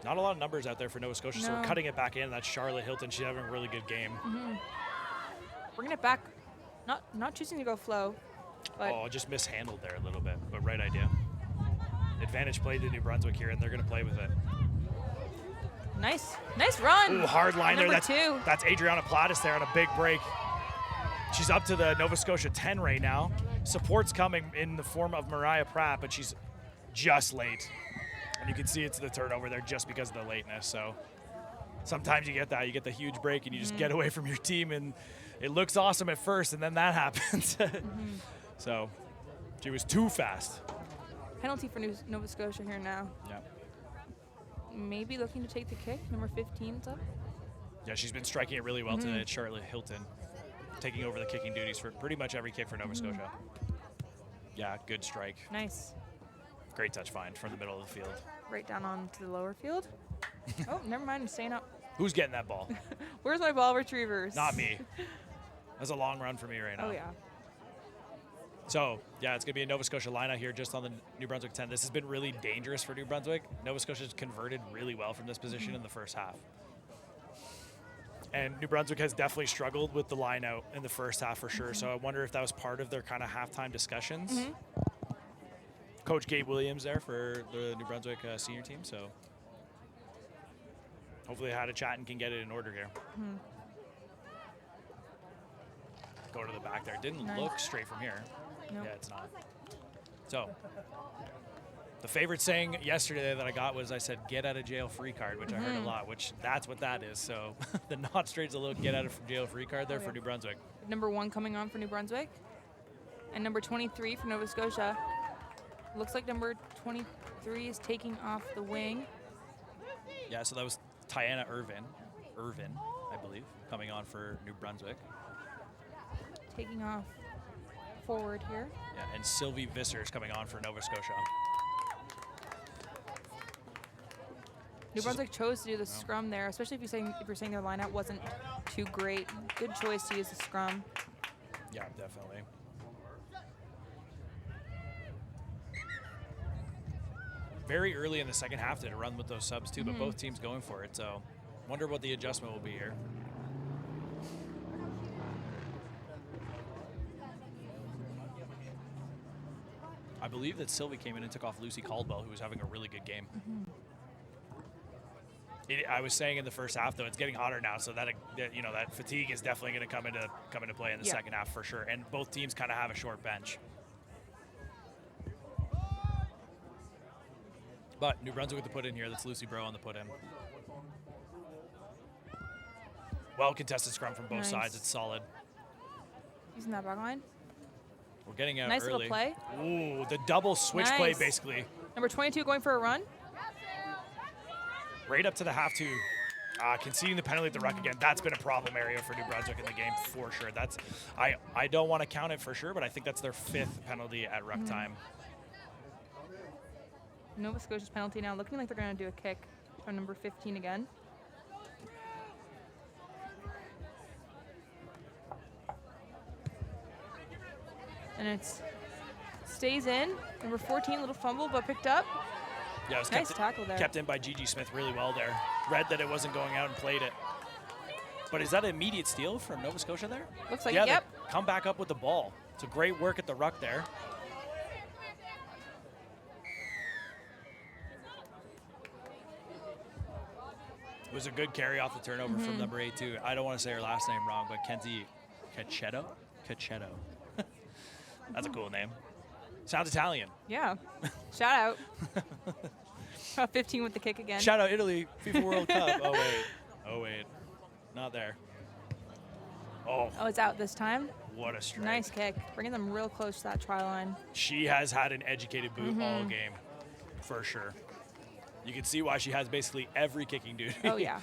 Not a lot of numbers out there for Nova Scotia, so we're No. cutting it back in. That's Charlotte Hilton. She's having a really good game. Bringing it back. Not choosing to go flow, but Oh, just mishandled there a little bit, but right idea. Advantage play to New Brunswick here, and they're going to play with it. nice run. Ooh, hard line there. Number 2. That's Adriana Plattis there on a big break. She's up to the Nova Scotia 10 right now. Support's coming in the form of Mariah Pratt, but she's just late. And you can see it's the turnover there just because of the lateness. So sometimes you get that. You get the huge break and you just get away from your team, and it looks awesome at first, and then that happens. So she was too fast. Penalty for Nova Scotia here now. Yeah. Maybe looking to take the kick. Number 15's up. Yeah, she's been striking it really well today. It's Charlotte Hilton taking over the kicking duties for pretty much every kick for Nova Scotia. Yeah, good strike. Nice. Great touch find from the middle of the field. Right down onto the lower field. Oh, never mind. I'm staying up. Who's getting that ball? Where's my ball retrievers? Not me. That's a long run for me right now. Oh, yeah. So, yeah, it's going to be a Nova Scotia line out here just on the New Brunswick 10. This has been really dangerous for New Brunswick. Nova Scotia's converted really well from this position in the first half. And New Brunswick has definitely struggled with the line out in the first half for sure. So I wonder if that was part of their kind of halftime discussions. Coach Gabe Williams there for the New Brunswick senior team. So hopefully they had a chat and can get it in order here. Go to the back there. Didn't Nice. look straight from here. Nope. Yeah, it's not. So the favorite saying yesterday that I got was I said, get out of jail free card, which I heard a lot, which that's what that is. So the not straight's a little get out of jail free card there for New Brunswick. Number 1 coming on for New Brunswick. And number 23 for Nova Scotia. Looks like number 23 is taking off the wing. Yeah, so that was Tiana Irvin, I believe, coming on for New Brunswick. Taking off forward here. Yeah, and Sylvie Vissers coming on for Nova Scotia. New Brunswick chose to do the scrum there, especially if you're saying their lineup wasn't too great. Good choice to use the scrum. Yeah, definitely. Very early in the second half to run with those subs too, but both teams going for it. So wonder what the adjustment will be here. I believe that Sylvie came in and took off Lucy Caldwell, who was having a really good game. I was saying in the first half, though, it's getting hotter now, so that that fatigue is definitely going to come into play in the second half for sure. And both teams kind of have a short bench. But New Brunswick with the put in here. That's Lucy Bro on the put in. Well contested scrum from both sides. It's solid. Using that back line. We're getting out nice early. Little play. Ooh, the double switch play basically. Number 22 going for a run. Right up to the half two. Conceding the penalty at the ruck again. That's been a problem area for New Brunswick in the game for sure. That's I don't want to count it for sure, but I think that's their 5th penalty at ruck time. Nova Scotia's penalty now looking like they're going to do a kick on number 15 again. And it stays in. Number 14, little fumble, but picked up. Yeah, it was nice tackle there. Kept in by Gigi Smith really well there. Read that it wasn't going out and played it. But is that an immediate steal from Nova Scotia there? Looks like yeah, yep. Come back up with the ball. It's a great work at the ruck there. It was a good carry off the turnover from number 8 too. I don't want to say her last name wrong, but Kenzie Cachetto. That's a cool name. Sounds Italian. Yeah. Shout out. 15 with the kick again. Shout out Italy, FIFA World Cup. Oh wait. Not there. Oh, it's out this time. What a strike. Nice kick. Bringing them real close to that try line. She has had an educated boot all game, for sure. You can see why she has basically every kicking duty. Oh, yeah.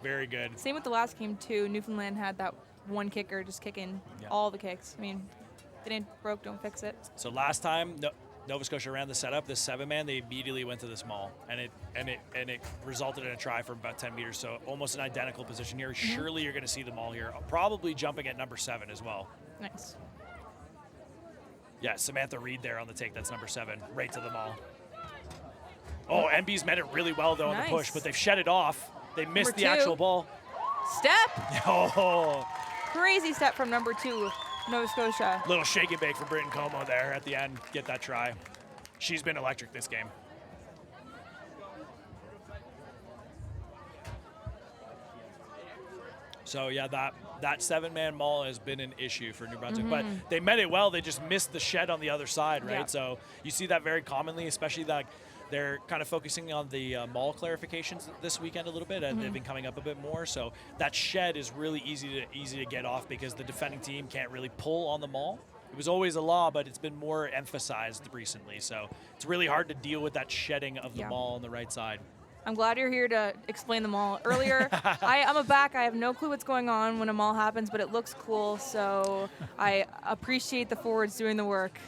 Very good. Same with the last game, too. Newfoundland had that one kicker just kicking all the kicks. I mean, if it ain't broke, don't fix it. So last time Nova Scotia ran the setup, this 7-man, they immediately went to the small, and it resulted in a try from about 10 meters. So almost an identical position here. Surely you're going to see them all here. Probably jumping at number 7 as well. Nice. Yeah, Samantha Reed there on the take. That's number 7, right to the maul. Oh, NB's met it really well, though, on the push, but they've shed it off. They missed the actual ball. Step. Oh. Crazy step from number 2, Nova Scotia. Little shake and bake for Britton Como there at the end. Get that try. She's been electric this game. So, yeah, that 7-man maul has been an issue for New Brunswick. But they met it well. They just missed the shed on the other side, right? Yeah. So you see that very commonly, especially that they're kind of focusing on the maul clarifications this weekend a little bit, and they've been coming up a bit more. So that shed is really easy to get off because the defending team can't really pull on the maul. It was always a law, but it's been more emphasized recently. So it's really hard to deal with that shedding of the maul on the right side. I'm glad you're here to explain the maul. Earlier, I'm a back. I have no clue what's going on when a maul happens, but it looks cool. So I appreciate the forwards doing the work.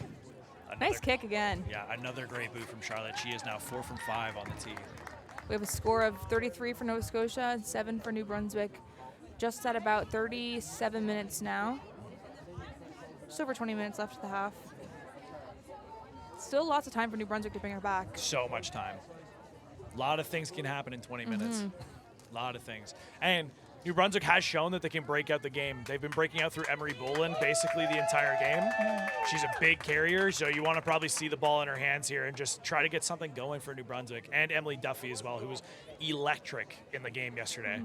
Nice kick again. Yeah, another great boot from Charlotte. She is now 4 from 5 on the tee. We have a score of 33 for Nova Scotia and 7 for New Brunswick. Just at about 37 minutes now. Just over 20 minutes left of the half. Still lots of time for New Brunswick to bring her back. So much time. A lot of things can happen in 20 minutes. A lot of things. And New Brunswick has shown that they can break out the game. They've been breaking out through Emery Boland basically the entire game. She's a big carrier, so you want to probably see the ball in her hands here and just try to get something going for New Brunswick. And Emily Duffy as well, who was electric in the game yesterday.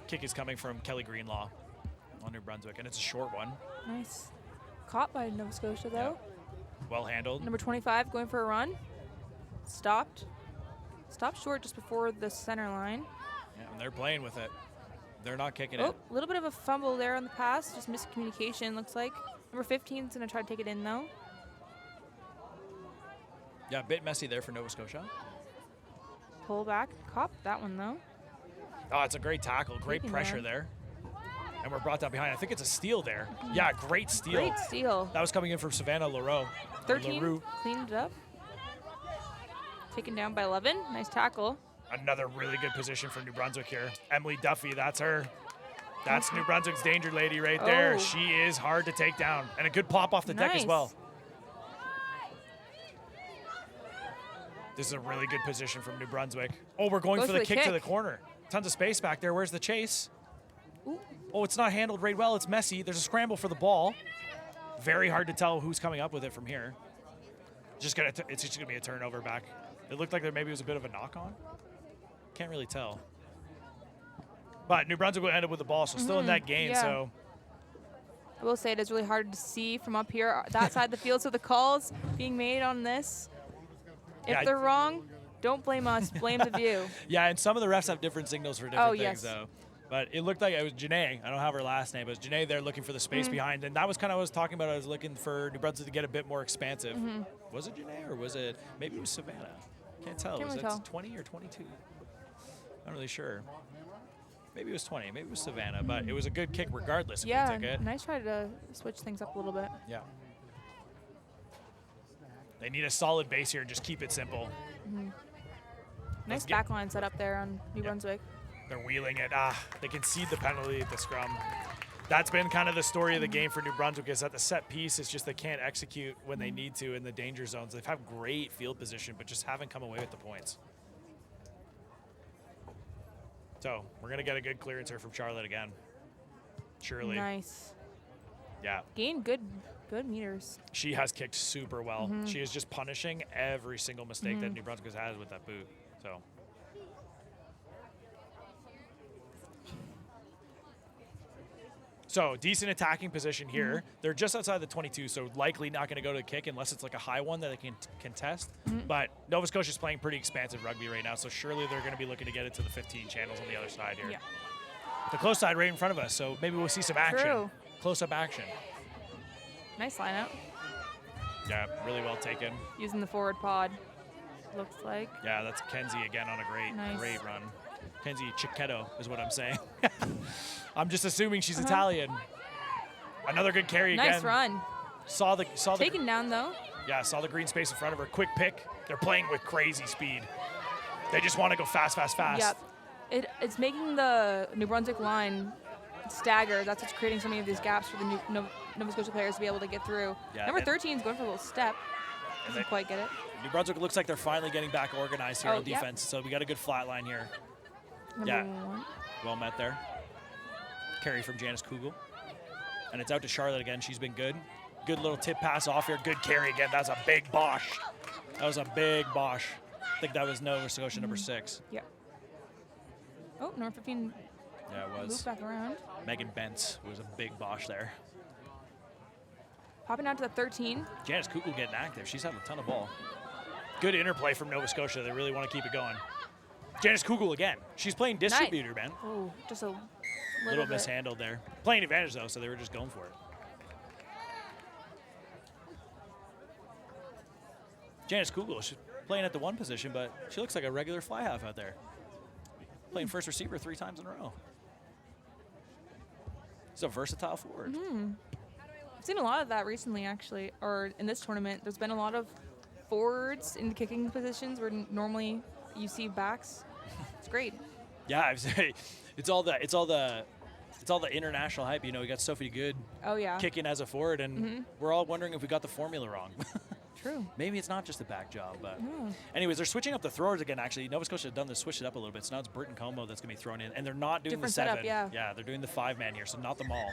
Kick is coming from Kelly Greenlaw on New Brunswick, and it's a short one. Nice. Caught by Nova Scotia, though. Well handled. Number 25 going for a run. Stopped short just before the center line. Yeah, and they're playing with it. They're not kicking it. Oh, a little bit of a fumble there on the pass. Just miscommunication, looks like. Number 15 is going to try to take it in, though. Yeah, a bit messy there for Nova Scotia. Pull back. Caught that one, though. Oh, it's a great tackle. Great pressure there. And we're brought down behind. I think it's a steal there. Yeah, great steal. Great steal. That was coming in from Savannah Leroux. 13, cleaned it up. Taken down by 11. Nice tackle. Another really good position for New Brunswick here. Emily Duffy, that's her. That's New Brunswick's danger lady right there. She is hard to take down. And a good pop off the deck as well. This is a really good position from New Brunswick. Oh, we're going for the kick to the corner. Tons of space back there. Where's the chase? Ooh. Oh, it's not handled right well. It's messy. There's a scramble for the ball. Very hard to tell who's coming up with it from here. It's just gonna be a turnover back. It looked like there maybe was a bit of a knock on. Can't really tell. But New Brunswick will end up with the ball, so still in that game. Yeah. So I will say it is really hard to see from up here, that side of the field. So the calls being made on this, if Yeah, they're wrong, don't blame us. Blame the view. yeah, and some of the refs have different signals for different things, yes. though. But it looked like it was Janae. I don't have her last name, but it was Janae there looking for the space behind. And that was kind of what I was talking about. I was looking for New Brunswick to get a bit more expansive. Was it Janae or was it, maybe it was Savannah? Can't tell. Can't Was really it tell. 20 or 22? Not really sure. Maybe it was 20. Maybe it was Savannah. But it was a good kick regardless if Yeah, they took it. nice try to switch things up a little bit. Yeah. They need a solid base here and just keep it simple. Nice get- backline set up there on New Brunswick. They're wheeling it. They concede the penalty at the scrum. That's been kind of the story of the game for New Brunswick, is that the set piece is just they can't execute when they need to in the danger zones. They've had great field position, but just haven't come away with the points. So we're going to get a good clearance here from Charlotte again. Surely. Nice. Yeah. Gained good meters. She has kicked super well. She is just punishing every single mistake that New Brunswick has had with that boot. So decent attacking position here. They're just outside the 22, so likely not going to go to the kick unless it's like a high one that they can contest. But Nova Scotia's playing pretty expansive rugby right now, so surely they're going to be looking to get it to the 15 channels on the other side here. Yeah. The close side right in front of us, so maybe we'll see some action. True. Close-up action. Nice line out. Yeah, really well taken. Using the forward pod, looks like. Yeah, that's Kenzie again on a great run. Kenzie Cicchetto is what I'm saying. I'm just assuming she's Italian. Another good carry again. Nice run. Saw the Taken down though. Yeah, saw the green space in front of her. Quick pick. They're playing with crazy speed. They just want to go fast, fast, fast. Yep. It's making the New Brunswick line stagger. That's what's creating so many of these gaps for the Nova Scotia players to be able to get through. Yeah, Number 13 is going for a little step. Doesn't quite get it. New Brunswick looks like they're finally getting back organized here on yep. defense. So we got a good flat line here. Number 1. Well met there. Carry from Janice Kugel. And it's out to Charlotte again. She's been good. Good little tip pass off here. Good carry again. That's a big Bosch. That was a big Bosch. I think that was Nova Scotia number 6. Yep. Oh, number 15 Yeah, it was. moved back around. Megan Bentz was a big Bosch there. Popping out to the 13. Janice Kugel getting active. She's had a ton of ball. Good interplay from Nova Scotia. They really want to keep it going. Janice Kugel again. She's playing distributor, man. Oh, just a Little bit. mishandled there. Playing advantage, though, so they were just going for it. Janice Kugel, she's playing at the 1 position, but she looks like a regular fly half out there. Playing first receiver 3 times in a row. She's a versatile forward. I've seen a lot of that recently, actually, or in this tournament. There's been a lot of forwards in kicking positions where normally you see backs. It's great. Yeah, I'd say it's all the international hype. You know, we got Sophie Good Oh yeah. kicking as a forward, and we're all wondering if we got the formula wrong. True. Maybe it's not just a back job, but anyways, they're switching up the throwers again. Actually, Nova Scotia have done this, switch it up a little bit. So now it's Britton Como that's going to be thrown in, and they're not doing Different the 7. setup, yeah. Yeah, they're doing the 5-man here, so not the maul.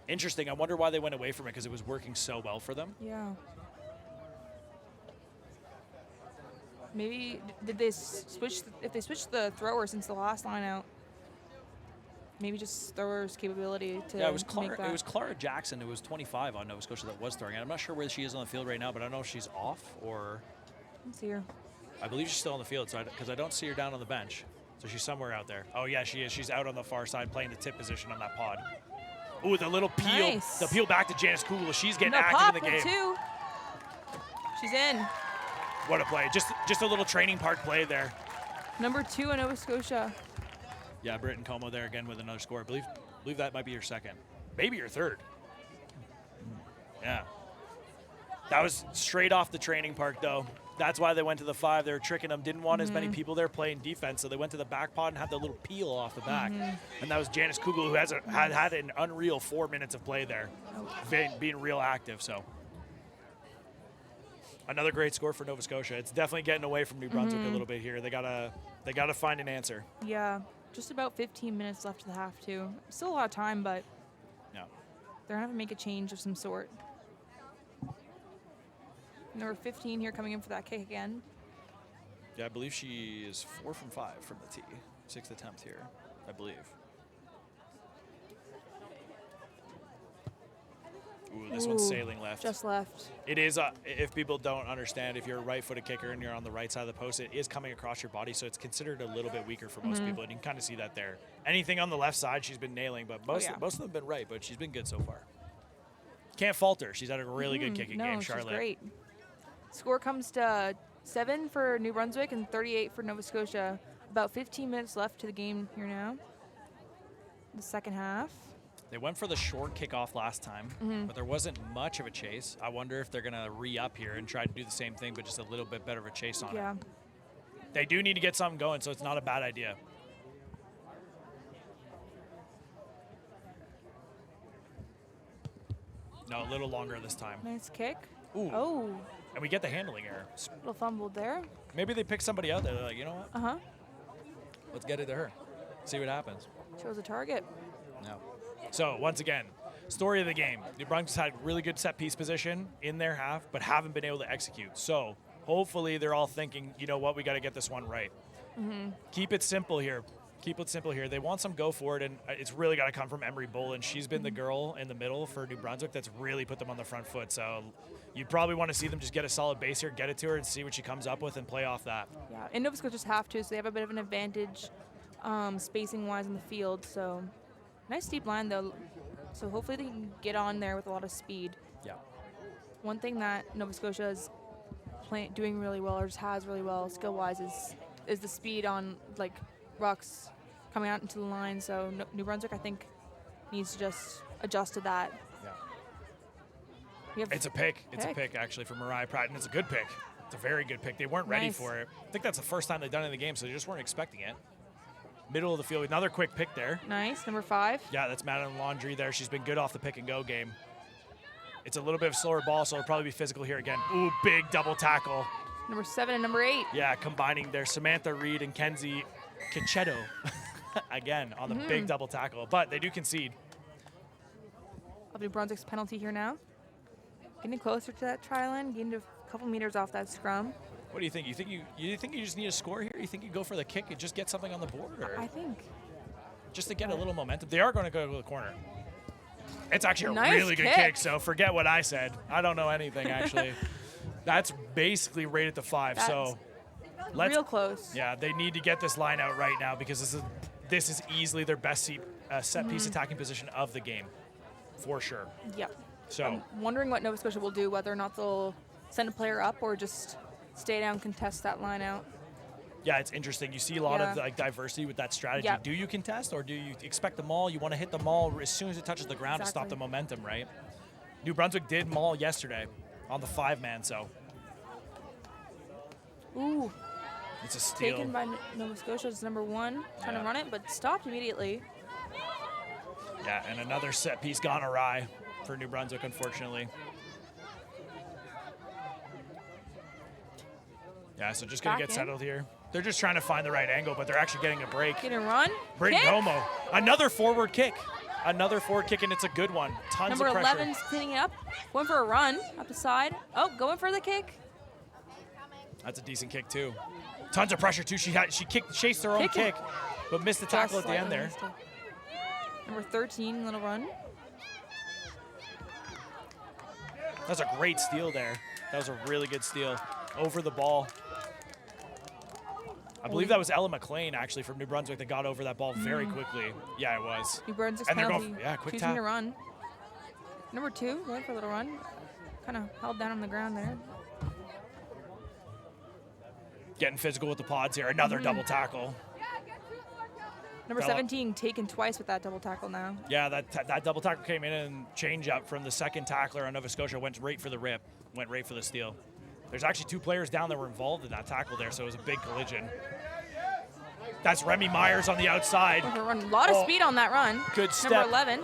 Interesting. I wonder why they went away from it, because it was working so well for them. Yeah. Maybe did they switch? If they switched the thrower since the last line out, maybe just thrower's capability to Yeah, it was make that. It was Clara Jackson, who was 25 on Nova Scotia, that was throwing it. I'm not sure where she is on the field right now, but I don't know if she's off or. Let's see her. I believe she's still on the field, so because I don't see her down on the bench, so she's somewhere out there. Oh yeah, she is. She's out on the far side playing the tip position on that pod. Ooh, the little peel. Nice. The peel back to Janice Kugel. She's getting No, active pop in the game. with 2. She's in. What a play. Just a little training park play there. Number 2 in Nova Scotia. Yeah, Britton Como there again with another score. I believe that might be your 2nd. Maybe your 3rd. Yeah. That was straight off the training park, though. That's why they went to the 5. They were tricking them. Didn't want as many people there playing defense, so they went to the back pod and had the little peel off the back. And that was Janice Kugel, who had an unreal 4 minutes of play there, being real active. So another great score for Nova Scotia. It's definitely getting away from New Brunswick a little bit here. They gotta find an answer. Yeah, just about 15 minutes left to the half, too. Still a lot of time, but Yeah. they're gonna have to make a change of some sort. Number 15 here coming in for that kick again. Yeah, I believe she is 4 from 5 from the tee. 6th attempt here, I believe. Ooh, this one's sailing left. Just left. It is, if people don't understand, if you're a right-footed kicker and you're on the right side of the post, it is coming across your body, so it's considered a little bit weaker for most people, and you can kind of see that there. Anything on the left side, she's been nailing, but most of them have been right, but she's been good so far. Can't fault her. She's had a really good kicking game, Charlotte. She's great. Score comes to 7 for New Brunswick and 38 for Nova Scotia. About 15 minutes left to the game here now. The second half. They went for the short kickoff last time, but there wasn't much of a chase. I wonder if they're going to re-up here and try to do the same thing, but just a little bit better of a chase on it. They do need to get something going, so it's not a bad idea. No, a little longer this time. Nice kick. Ooh. Oh. And we get the handling error. A little fumbled there. Maybe they pick somebody out there. They're like, you know what? Uh-huh. Let's get it to her. See what happens. Chose a target. No. So, once again, story of the game. New Brunswick's had really good set-piece position in their half, but haven't been able to execute. So, hopefully they're all thinking, you know what, we got to get this one right. Keep it simple here. Keep it simple here. They want some go for it, and it's really got to come from Emery Bolin. She's been the girl in the middle for New Brunswick that's really put them on the front foot. So, you probably want to see them just get a solid base here, get it to her, and see what she comes up with and play off that. Yeah, and Nova Scotia just have to, so they have a bit of an advantage spacing-wise in the field. So, nice deep line, though. So, hopefully they can get on there with a lot of speed. Yeah. One thing that Nova Scotia is doing really well, or just has really well skill-wise, is the speed on, like, rucks coming out into the line. So, New Brunswick, I think, needs to just adjust to that. Yeah. It's a pick. It's a pick, actually, for Mariah Pratt, and it's a good pick. It's a very good pick. They weren't ready for it. I think that's the first time they've done it in the game, so they just weren't expecting it. Middle of the field, another quick pick there. Nice, number 5. Yeah, that's Madeline Laundrie there. She's been good off the pick-and-go game. It's a little bit of a slower ball, so it'll probably be physical here again. Ooh, big double tackle. Number 7 and number 8. Yeah, combining there. Samantha Reed and Kenzie Kichetto again on the big double tackle, but they do concede. New Brunswick's penalty here now. Getting closer to that try line, getting a couple meters off that scrum. What do you think? You think you just need a score here? You think you go for the kick and just get something on the board, or I think just to get a little momentum? They are going to go to the corner. It's actually a nice really good kick. So forget what I said. I don't know anything actually. That's basically right at the 5. That's so real close. Yeah, they need to get this line out right now because this is easily their best set piece attacking position of the game, for sure. Yep. So I'm wondering what Nova Scotia will do, whether or not they'll send a player up or just stay down, contest that line out. Yeah, it's interesting. You see a lot of like diversity with that strategy. Yep. Do you contest or do you expect the maul? You want to hit the maul as soon as it touches the ground to stop the momentum, right? New Brunswick did maul yesterday on the 5-man, so. Ooh. It's a steal. Taken by Nova Scotia as number 1, trying to run it, but stopped immediately. Yeah, and another set piece gone awry for New Brunswick, unfortunately. Yeah, so just going to get settled here. They're just trying to find the right angle, but they're actually getting a break. Get a run. Brayden Como. Another forward kick. Another forward kick, and it's a good one. Tons Number of pressure. 11's cleaning it up. Going for a run up the side. Oh, going for the kick. That's a decent kick, too. Tons of pressure, too. She chased her own kick, but missed the tackle at the end there. Number 13, little run. That's a great steal there. That was a really good steal. Over the ball. I believe that was Ella McLean, actually, from New Brunswick that got over that ball very quickly. Yeah, it was. New Brunswick's and they're penalty, going, quick choosing tap. to run. Number 2, going for a little run. Kind of held down on the ground there. Getting physical with the pods here. Another double tackle. Number 17 taken twice with that double tackle now. Yeah, that double tackle came in and change up from the second tackler on Nova Scotia. Went right for the rip. Went right for the steal. There's actually 2 players down that were involved in that tackle there, so it was a big collision. That's Remy Myers on the outside. A lot of speed on that run. Good step. Number 11.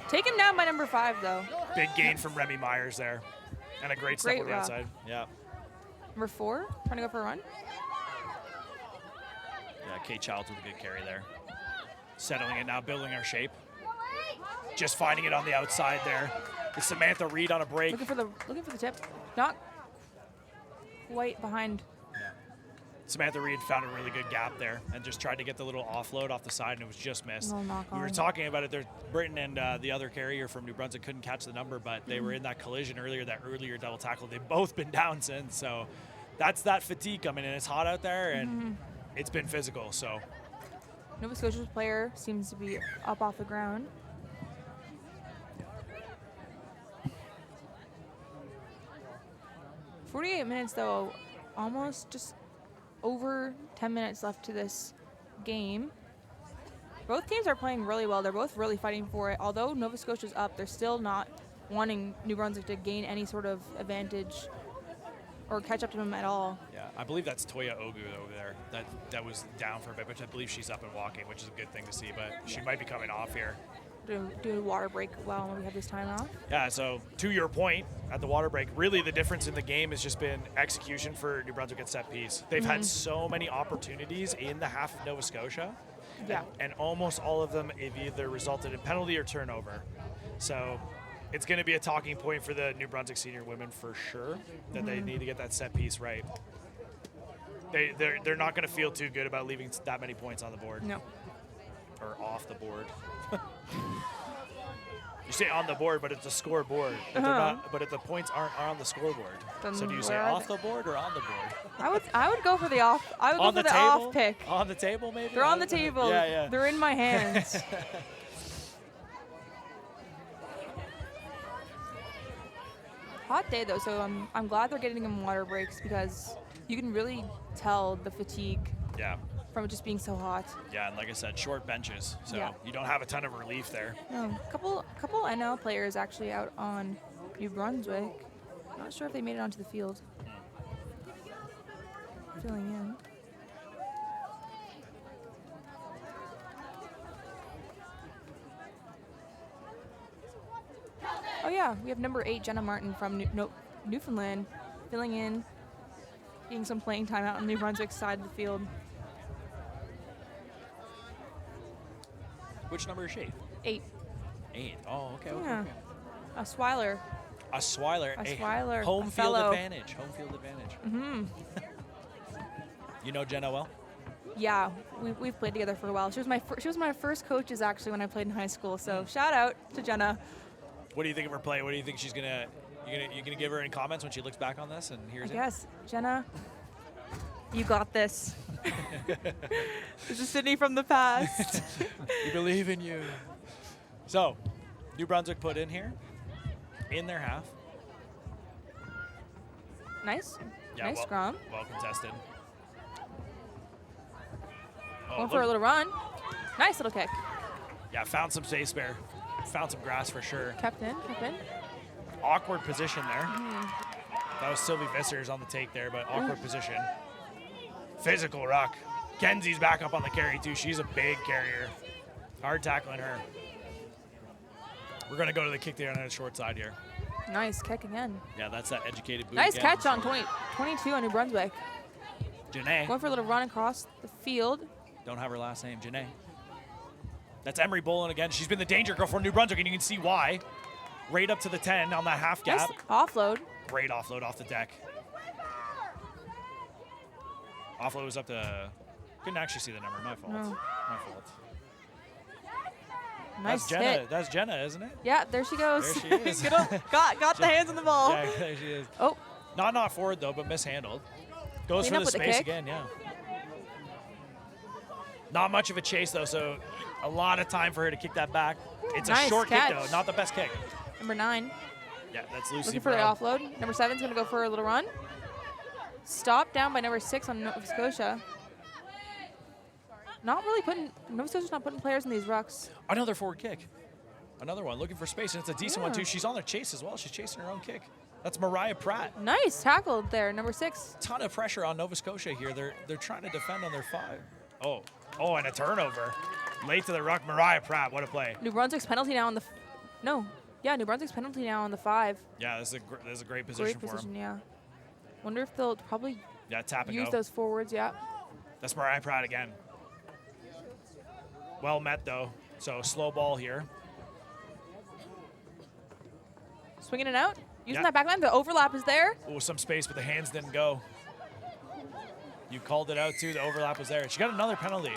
Taken down by number 5, though. Big gain from Remy Myers there. And a great step on the outside. Yeah. Number 4, trying to go for a run. Yeah, Kate Childs with a good carry there. Settling it now, building our shape. Just finding it on the outside there. It's Samantha Reed on a break. Looking for the tip. Not quite behind. Samantha Reed found a really good gap there and just tried to get the little offload off the side, and it was just missed. Little knock We were on. talking about it. Britain and the other carrier from New Brunswick couldn't catch the number, but they were in that collision earlier, that earlier double tackle. They've both been down since, so that's that fatigue coming in. It's hot out there, and it's been physical, so. Nova Scotia's player seems to be up off the ground. "48 minutes, though, almost just over 10 minutes left to this game. Both teams are playing really well. They're both really fighting for it. Although Nova Scotia's up, they're still not wanting New Brunswick to gain any sort of advantage or catch up to them at all. Yeah, I believe that's Toya Ogu over there. That was down for a bit, but I believe she's up and walking, which is a good thing to see, but she might be coming off here. Do a water break while we have this time off. Yeah, so to your point at the water break, really the difference in the game has just been execution for New Brunswick at set piece. They've had so many opportunities in the half of Nova Scotia, Yeah. and almost all of them have either resulted in penalty or turnover. So it's going to be a talking point for the New Brunswick senior women for sure, that they need to get that set piece right. They're not going to feel too good about leaving that many points on the board. No. Or off the board. You say on the board, but it's a scoreboard. But, they're not, but if the points aren't on the scoreboard. Then So do you say where are off the board or on the board? I would go for the off. I would On go the for the table? off pick. On the table, maybe? They're I on the don't know. table. Yeah, yeah. They're in my hands. Hot day though, so I'm glad they're getting them water breaks because you can really tell the fatigue Yeah. from it just being so hot. Yeah, and like I said, short benches. So Yeah. you don't have a ton of relief there. Couple NL players actually out on New Brunswick. Not sure if they made it onto the field. Filling in. Oh yeah, we have number 8 Jenna Martin from Newfoundland filling in, getting some playing time out on New Brunswick's side of the field. Which number is she? 8. 8. Oh, okay. Yeah. Okay. A Swiler. A Swiler. A Swiler, Home a field fellow. advantage. Home field advantage. Mm-hmm. You know Jenna well? Yeah, we've played together for a while. She was my first coaches actually when I played in high school. So shout out to Jenna. What do you think of her play? What do you think she's gonna? You gonna give her any comments when she looks back on this and hears it? Yes, Jenna, you got this. This is Sydney from the past. We believe in you. So, New Brunswick put in here, in their half. Nice, Yeah, nice well, scrum. Well contested. Oh, Going for a little run. Nice little kick. Yeah, found some space there. Found some grass for sure. Kept in. Awkward position there. That was Sylvie Vissers on the take there, but awkward position. Physical ruck. Kenzie's back up on the carry too. She's a big carrier. Hard tackling her. We're going to go to the kick there on the short side here. Nice kick again. Yeah, that's that educated boot Nice again. catch on 22 on New Brunswick. Janae. Going for a little run across the field. Don't have her last name, Janae. That's Emery Bolin again. She's been the danger girl for New Brunswick, and you can see why. Right up to the 10 on that half Nice gap. offload. Great offload off the deck. Offload was up to... Couldn't actually see the number. My fault. No. My fault. Nice That's Jenna. hit. That's Jenna, isn't it? Yeah, there she goes. There she is. Good old- got the hands on the ball. Yeah, there she is. Oh, Not forward, though, but mishandled. Goes Clean for up the with the space kick. again, yeah. Not much of a chase, though, so a lot of time for her to kick that back. It's a Nice short catch. kick, though. Not the best kick. number 9. Yeah, that's Lucy Looking for the Burrow. offload. Number 7's going to go for a little run. Stopped down by number 6 on Nova Scotia. Nova Scotia's not putting players in these rucks. Another forward kick. Another one, looking for space, and it's a decent one, Yeah. too. She's on the chase as well. She's chasing her own kick. That's Mariah Pratt. Nice tackle there, number 6. Ton of pressure on Nova Scotia here. They're trying to defend on their 5. Oh, and a turnover. Late to the ruck, Mariah Pratt. What a play. New Brunswick's penalty now on the... New Brunswick's penalty now on the 5. Yeah, this is a great position Great for position, them. yeah. Wonder if they'll probably Yeah, tap and use go. those forwards, yeah. That's Mariah Pratt again. Well met, though. So slow ball here. Swinging it out. Using Yeah. that backline. The overlap is there. Oh, some space, but the hands didn't go. You called it out, too. The overlap was there. She got another penalty.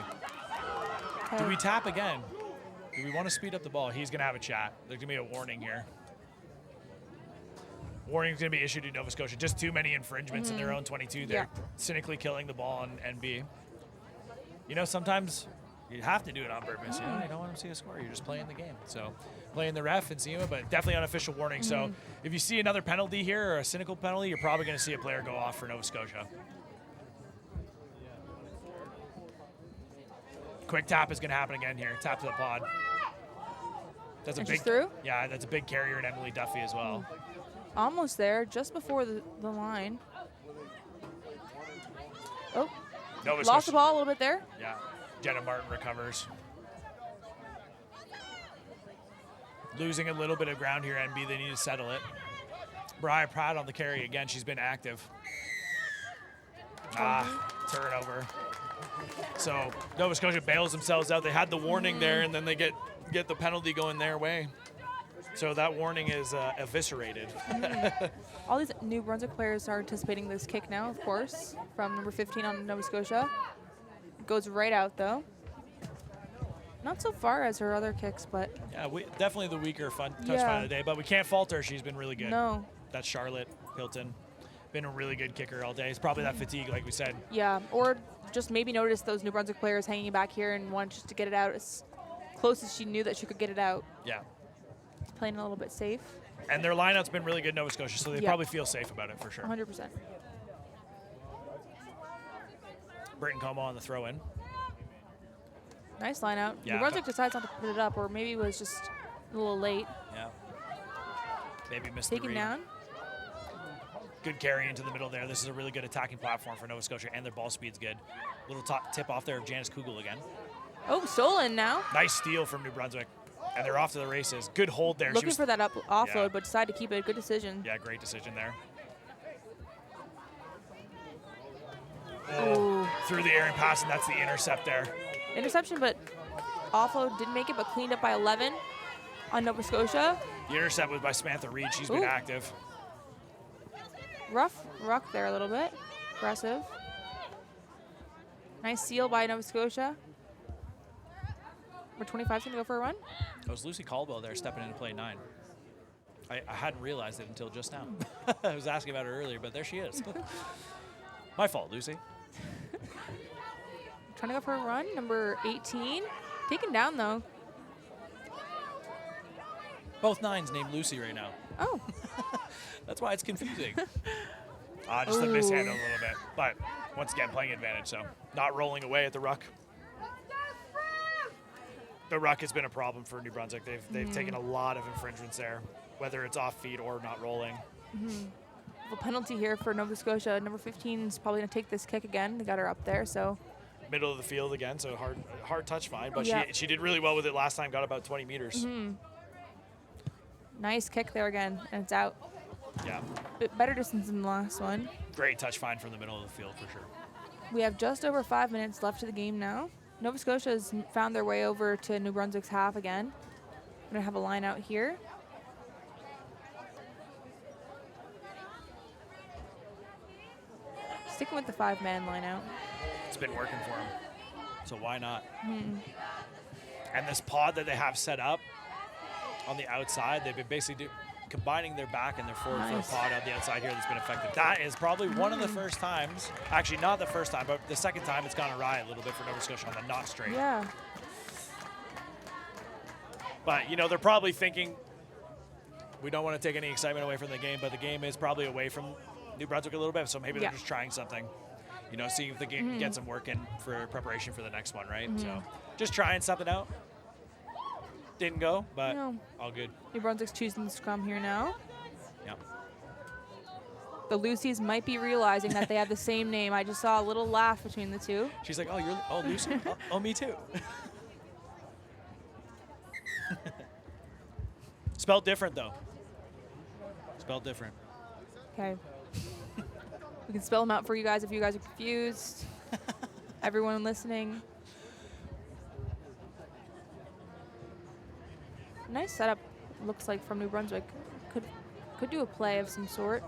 Do we tap again? Do we want to speed up the ball? He's going to have a chat. There's going to be a warning here. Warning's going to be issued to Nova Scotia. Just too many infringements in their own 22. They're cynically killing the ball on NB. You know, sometimes you have to do it on purpose. You know, you don't want to see a score. You're just playing the game. So playing the ref and seeing it, but definitely unofficial warning. So if you see another penalty here or a cynical penalty, you're probably going to see a player go off for Nova Scotia. Quick tap is going to happen again here. Tap to the pod. That's a And big she's through? Yeah, that's a big carrier in Emily Duffy as well. Almost there, just before the line. Oh, Nova lost Scotia- the ball a little bit there. Yeah, Jenna Martin recovers. Losing a little bit of ground here, NB. They need to settle it. Briar Pratt on the carry again. She's been active. Turnover. So Nova Scotia bails themselves out. They had the warning there, and then they get the penalty going their way. So that warning is eviscerated. All these New Brunswick players are anticipating this kick now, of course, from number 15 on Nova Scotia. Goes right out, though. Not so far as her other kicks, but Yeah, definitely the weaker touch Yeah. find of the day, but we can't fault her. She's been really good. no. That's Charlotte Hilton. Been a really good kicker all day. It's probably that fatigue, like we said. Yeah, or just maybe notice those New Brunswick players hanging back here and wanted just to get it out as close as she knew that she could get it out. Yeah. Playing a little bit safe, And their lineout's been really good, Nova Scotia, so they Yeah. probably feel safe about it for sure. 100%. Britton Como on the throw-in. Nice line out. Yeah, New Brunswick decides not to put it up, or maybe it was just a little late. Yeah. Maybe missed the Taken read. down. Good carry into the middle there. This is a really good attacking platform for Nova Scotia, and their ball speed's good. Little tip off there of Janice Kugel again. Oh, stolen now. Nice steal from New Brunswick, and they're off to the races. Good hold there. Looking for that offload, Yeah. but decided to keep it. Good decision. Yeah, great decision there. Ooh. Through the air and pass, and that's the intercept there. Interception, but offload didn't make it, but cleaned up by 11 on Nova Scotia. The intercept was by Samantha Reed. She's been Ooh. active. Rough ruck there a little bit. Aggressive. Nice seal by Nova Scotia. Number 25's going to go for a run. It was Lucy Caldwell there stepping into play 9. I hadn't realized it until just now. I was asking about her earlier, but there she is. My fault, Lucy. Trying to go for a run. Number 18. Taken down, though. Both 9s named Lucy right now. Oh. That's why it's confusing. Just a Ooh. mishandle a little bit. But once again, playing advantage, so not rolling away at the ruck. The ruck has been a problem for New Brunswick. They've taken a lot of infringements there, whether it's off feet or not rolling. A penalty here for Nova Scotia. Number 15 is probably going to take this kick again. They got her up there, so. Middle of the field again, so hard touch find. But Yeah. she did really well with it last time, got about 20 meters. Nice kick there again, and it's out. Yeah, Bit better distance than the last one. great touch find from the middle of the field for sure. We have just over 5 minutes left to the game now. Nova Scotia has found their way over to New Brunswick's half again. I'm going to have a line out here. Sticking with the 5-man line out. It's been working for them, so why not? And this pod that they have set up on the outside, they've been basically combining their back and their forward Nice. foot pod on the outside here that's been effective. That is probably one of the first times, actually not the first time, but the second time it's gone awry a little bit for Nova Scotia on the not straight. Yeah. But, you know, they're probably thinking, we don't want to take any excitement away from the game, but the game is probably away from New Brunswick a little bit, so maybe Yeah. they're just trying something. You know, seeing if they can get some work in for preparation for the next one, right? So just trying something out. Didn't go, but No. all good. New Brunswick's choosing the scrum here now. Yep. The Lucy's might be realizing that they have the same name. I just saw a little laugh between the two. She's like, oh, Lucy? oh, me too. Spelled different, though. Spelled different. Okay. We can spell them out for you guys if you guys are confused. Everyone listening. Nice setup, looks like, from New Brunswick. Could Could do a play of some sort.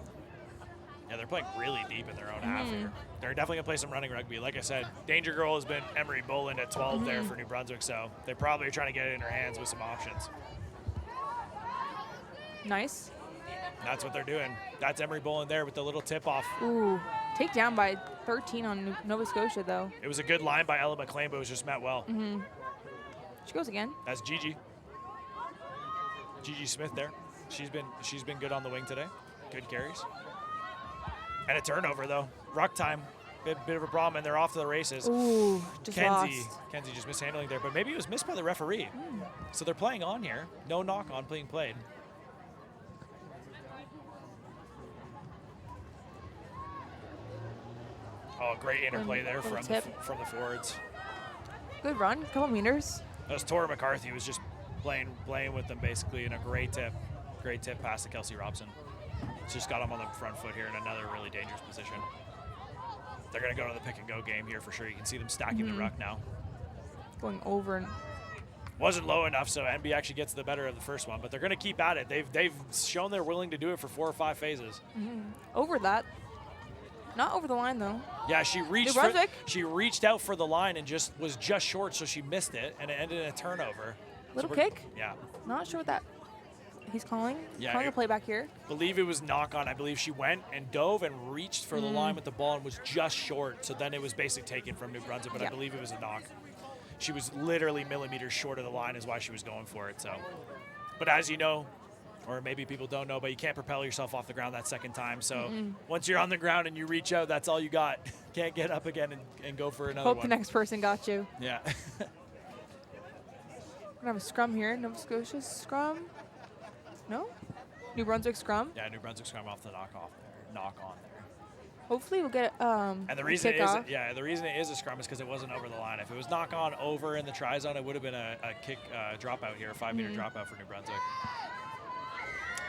Yeah, they're playing really deep in their own half here. They're definitely going to play some running rugby. Like I said, Danger Girl has been Emery Boland at 12 there for New Brunswick, so they probably are trying to get it in her hands with some options. Nice. That's what they're doing. That's Emery Boland there with the little tip-off. Ooh, take down by 13 on Nova Scotia, though. It was a good line by Ella McLean, but it was just met well. She goes again. That's Gigi. Gigi Smith there. She's been good on the wing today. Good carries. And a turnover, though. Ruck time. Bit of a problem, and they're off to the races. Ooh, just Kenzie lost. just mishandling there, but maybe it was missed by the referee. So they're playing on here. No knock on being played. Oh, great interplay there from the forwards. Good run, couple meters. That was Tora McCarthy who was just playing with them basically in a great tip pass to Kelsey Robson. Just got him on the front foot here in another really dangerous position. They're going to go to the pick and go game here for sure. You can see them stacking the ruck now. Going over. And wasn't low enough, so NB actually gets the better of the first one, but they're going to keep at it. They've shown they're willing to do it for 4 or 5 phases. Over that. Not over the line, though. Yeah, she reached out for the line and was just short, so she missed it, and it ended in a turnover. Little kick? Yeah. Not sure what that he's calling. Yeah, calling a play back here. Believe it was knock on. I believe she went and dove and reached for the line with the ball and was just short, so then it was basically taken from New Brunswick, but I believe it was a knock. She was literally millimeters short of the line is why she was going for it. So, but as you know, or maybe people don't know, but you can't propel yourself off the ground that second time. So once you're on the ground and you reach out, that's all you got. Can't get up again and go for another Hope one. the next person got you. Yeah. We're gonna have a scrum here. Nova Scotia scrum. No? New Brunswick scrum. Yeah, New Brunswick scrum off the knock on there. Hopefully we'll get And the reason kickoff. the reason it is a scrum is because it wasn't over the line. If it was knock on over in the try zone, it would have been a kick dropout here, a 5-meter dropout for New Brunswick.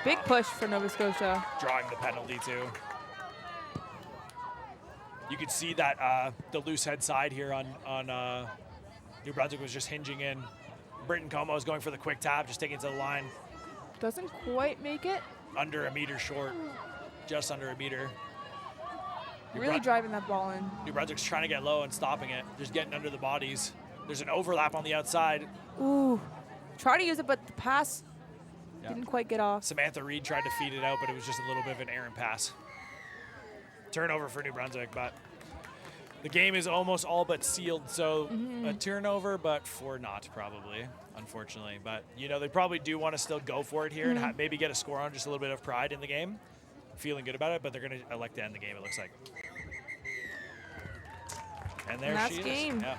Big push for Nova Scotia. Drawing the penalty too. You could see that the loose head side here on New Brunswick was just hinging in. Britton Como is going for the quick tap, just taking it to the line. Doesn't quite make it. Under a meter short, just under a meter. Really driving that ball in. New Brunswick's trying to get low and stopping it, just getting under the bodies. There's an overlap on the outside. Ooh, try to use it, but the pass didn't quite get off. Samantha Reed tried to feed it out, but it was just a little bit of an errant pass. Turnover for New Brunswick, but the game is almost all but sealed, so a turnover, but for not probably, unfortunately. But, you know, they probably do want to still go for it here and maybe get a score on, just a little bit of pride in the game. Feeling good about it, but they're going to elect to end the game, it looks like. And there she is. Game. Yeah.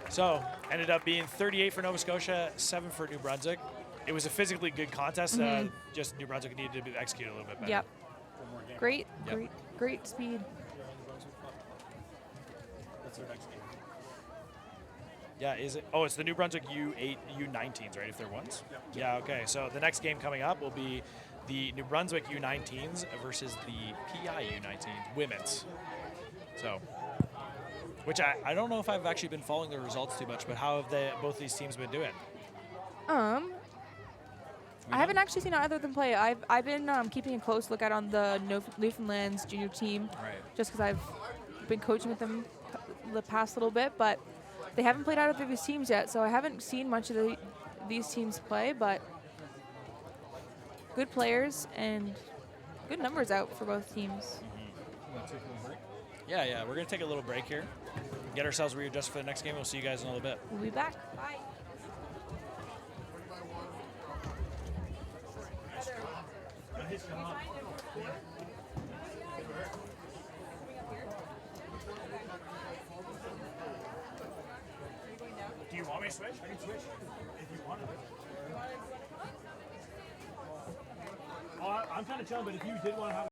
So, ended up being 38 for Nova Scotia, 7 for New Brunswick. It was a physically good contest, just New Brunswick needed to be executed a little bit better. Yep. Great speed. What's their next game? Yeah, is it? Oh, it's the New Brunswick U19s, right, if they're ones? Yeah, okay. So the next game coming up will be the New Brunswick U19s versus the PI U19s, women's. So, which I don't know if I've actually been following the results too much, but how have both these teams been doing? I haven't actually seen either of them play. I've been keeping a close look at on the Newfoundland's junior team, just because I've been coaching with them the past little bit, but they haven't played out of these teams yet, so I haven't seen much of these teams play, but good players and good numbers out for both teams. Yeah, we're going to take a little break here, get ourselves readjusted for the next game. We'll see you guys in a little bit. We'll be back. Bye. Do you want me to switch? I can switch if you want to. I'm kind of chilling, but if you did want to have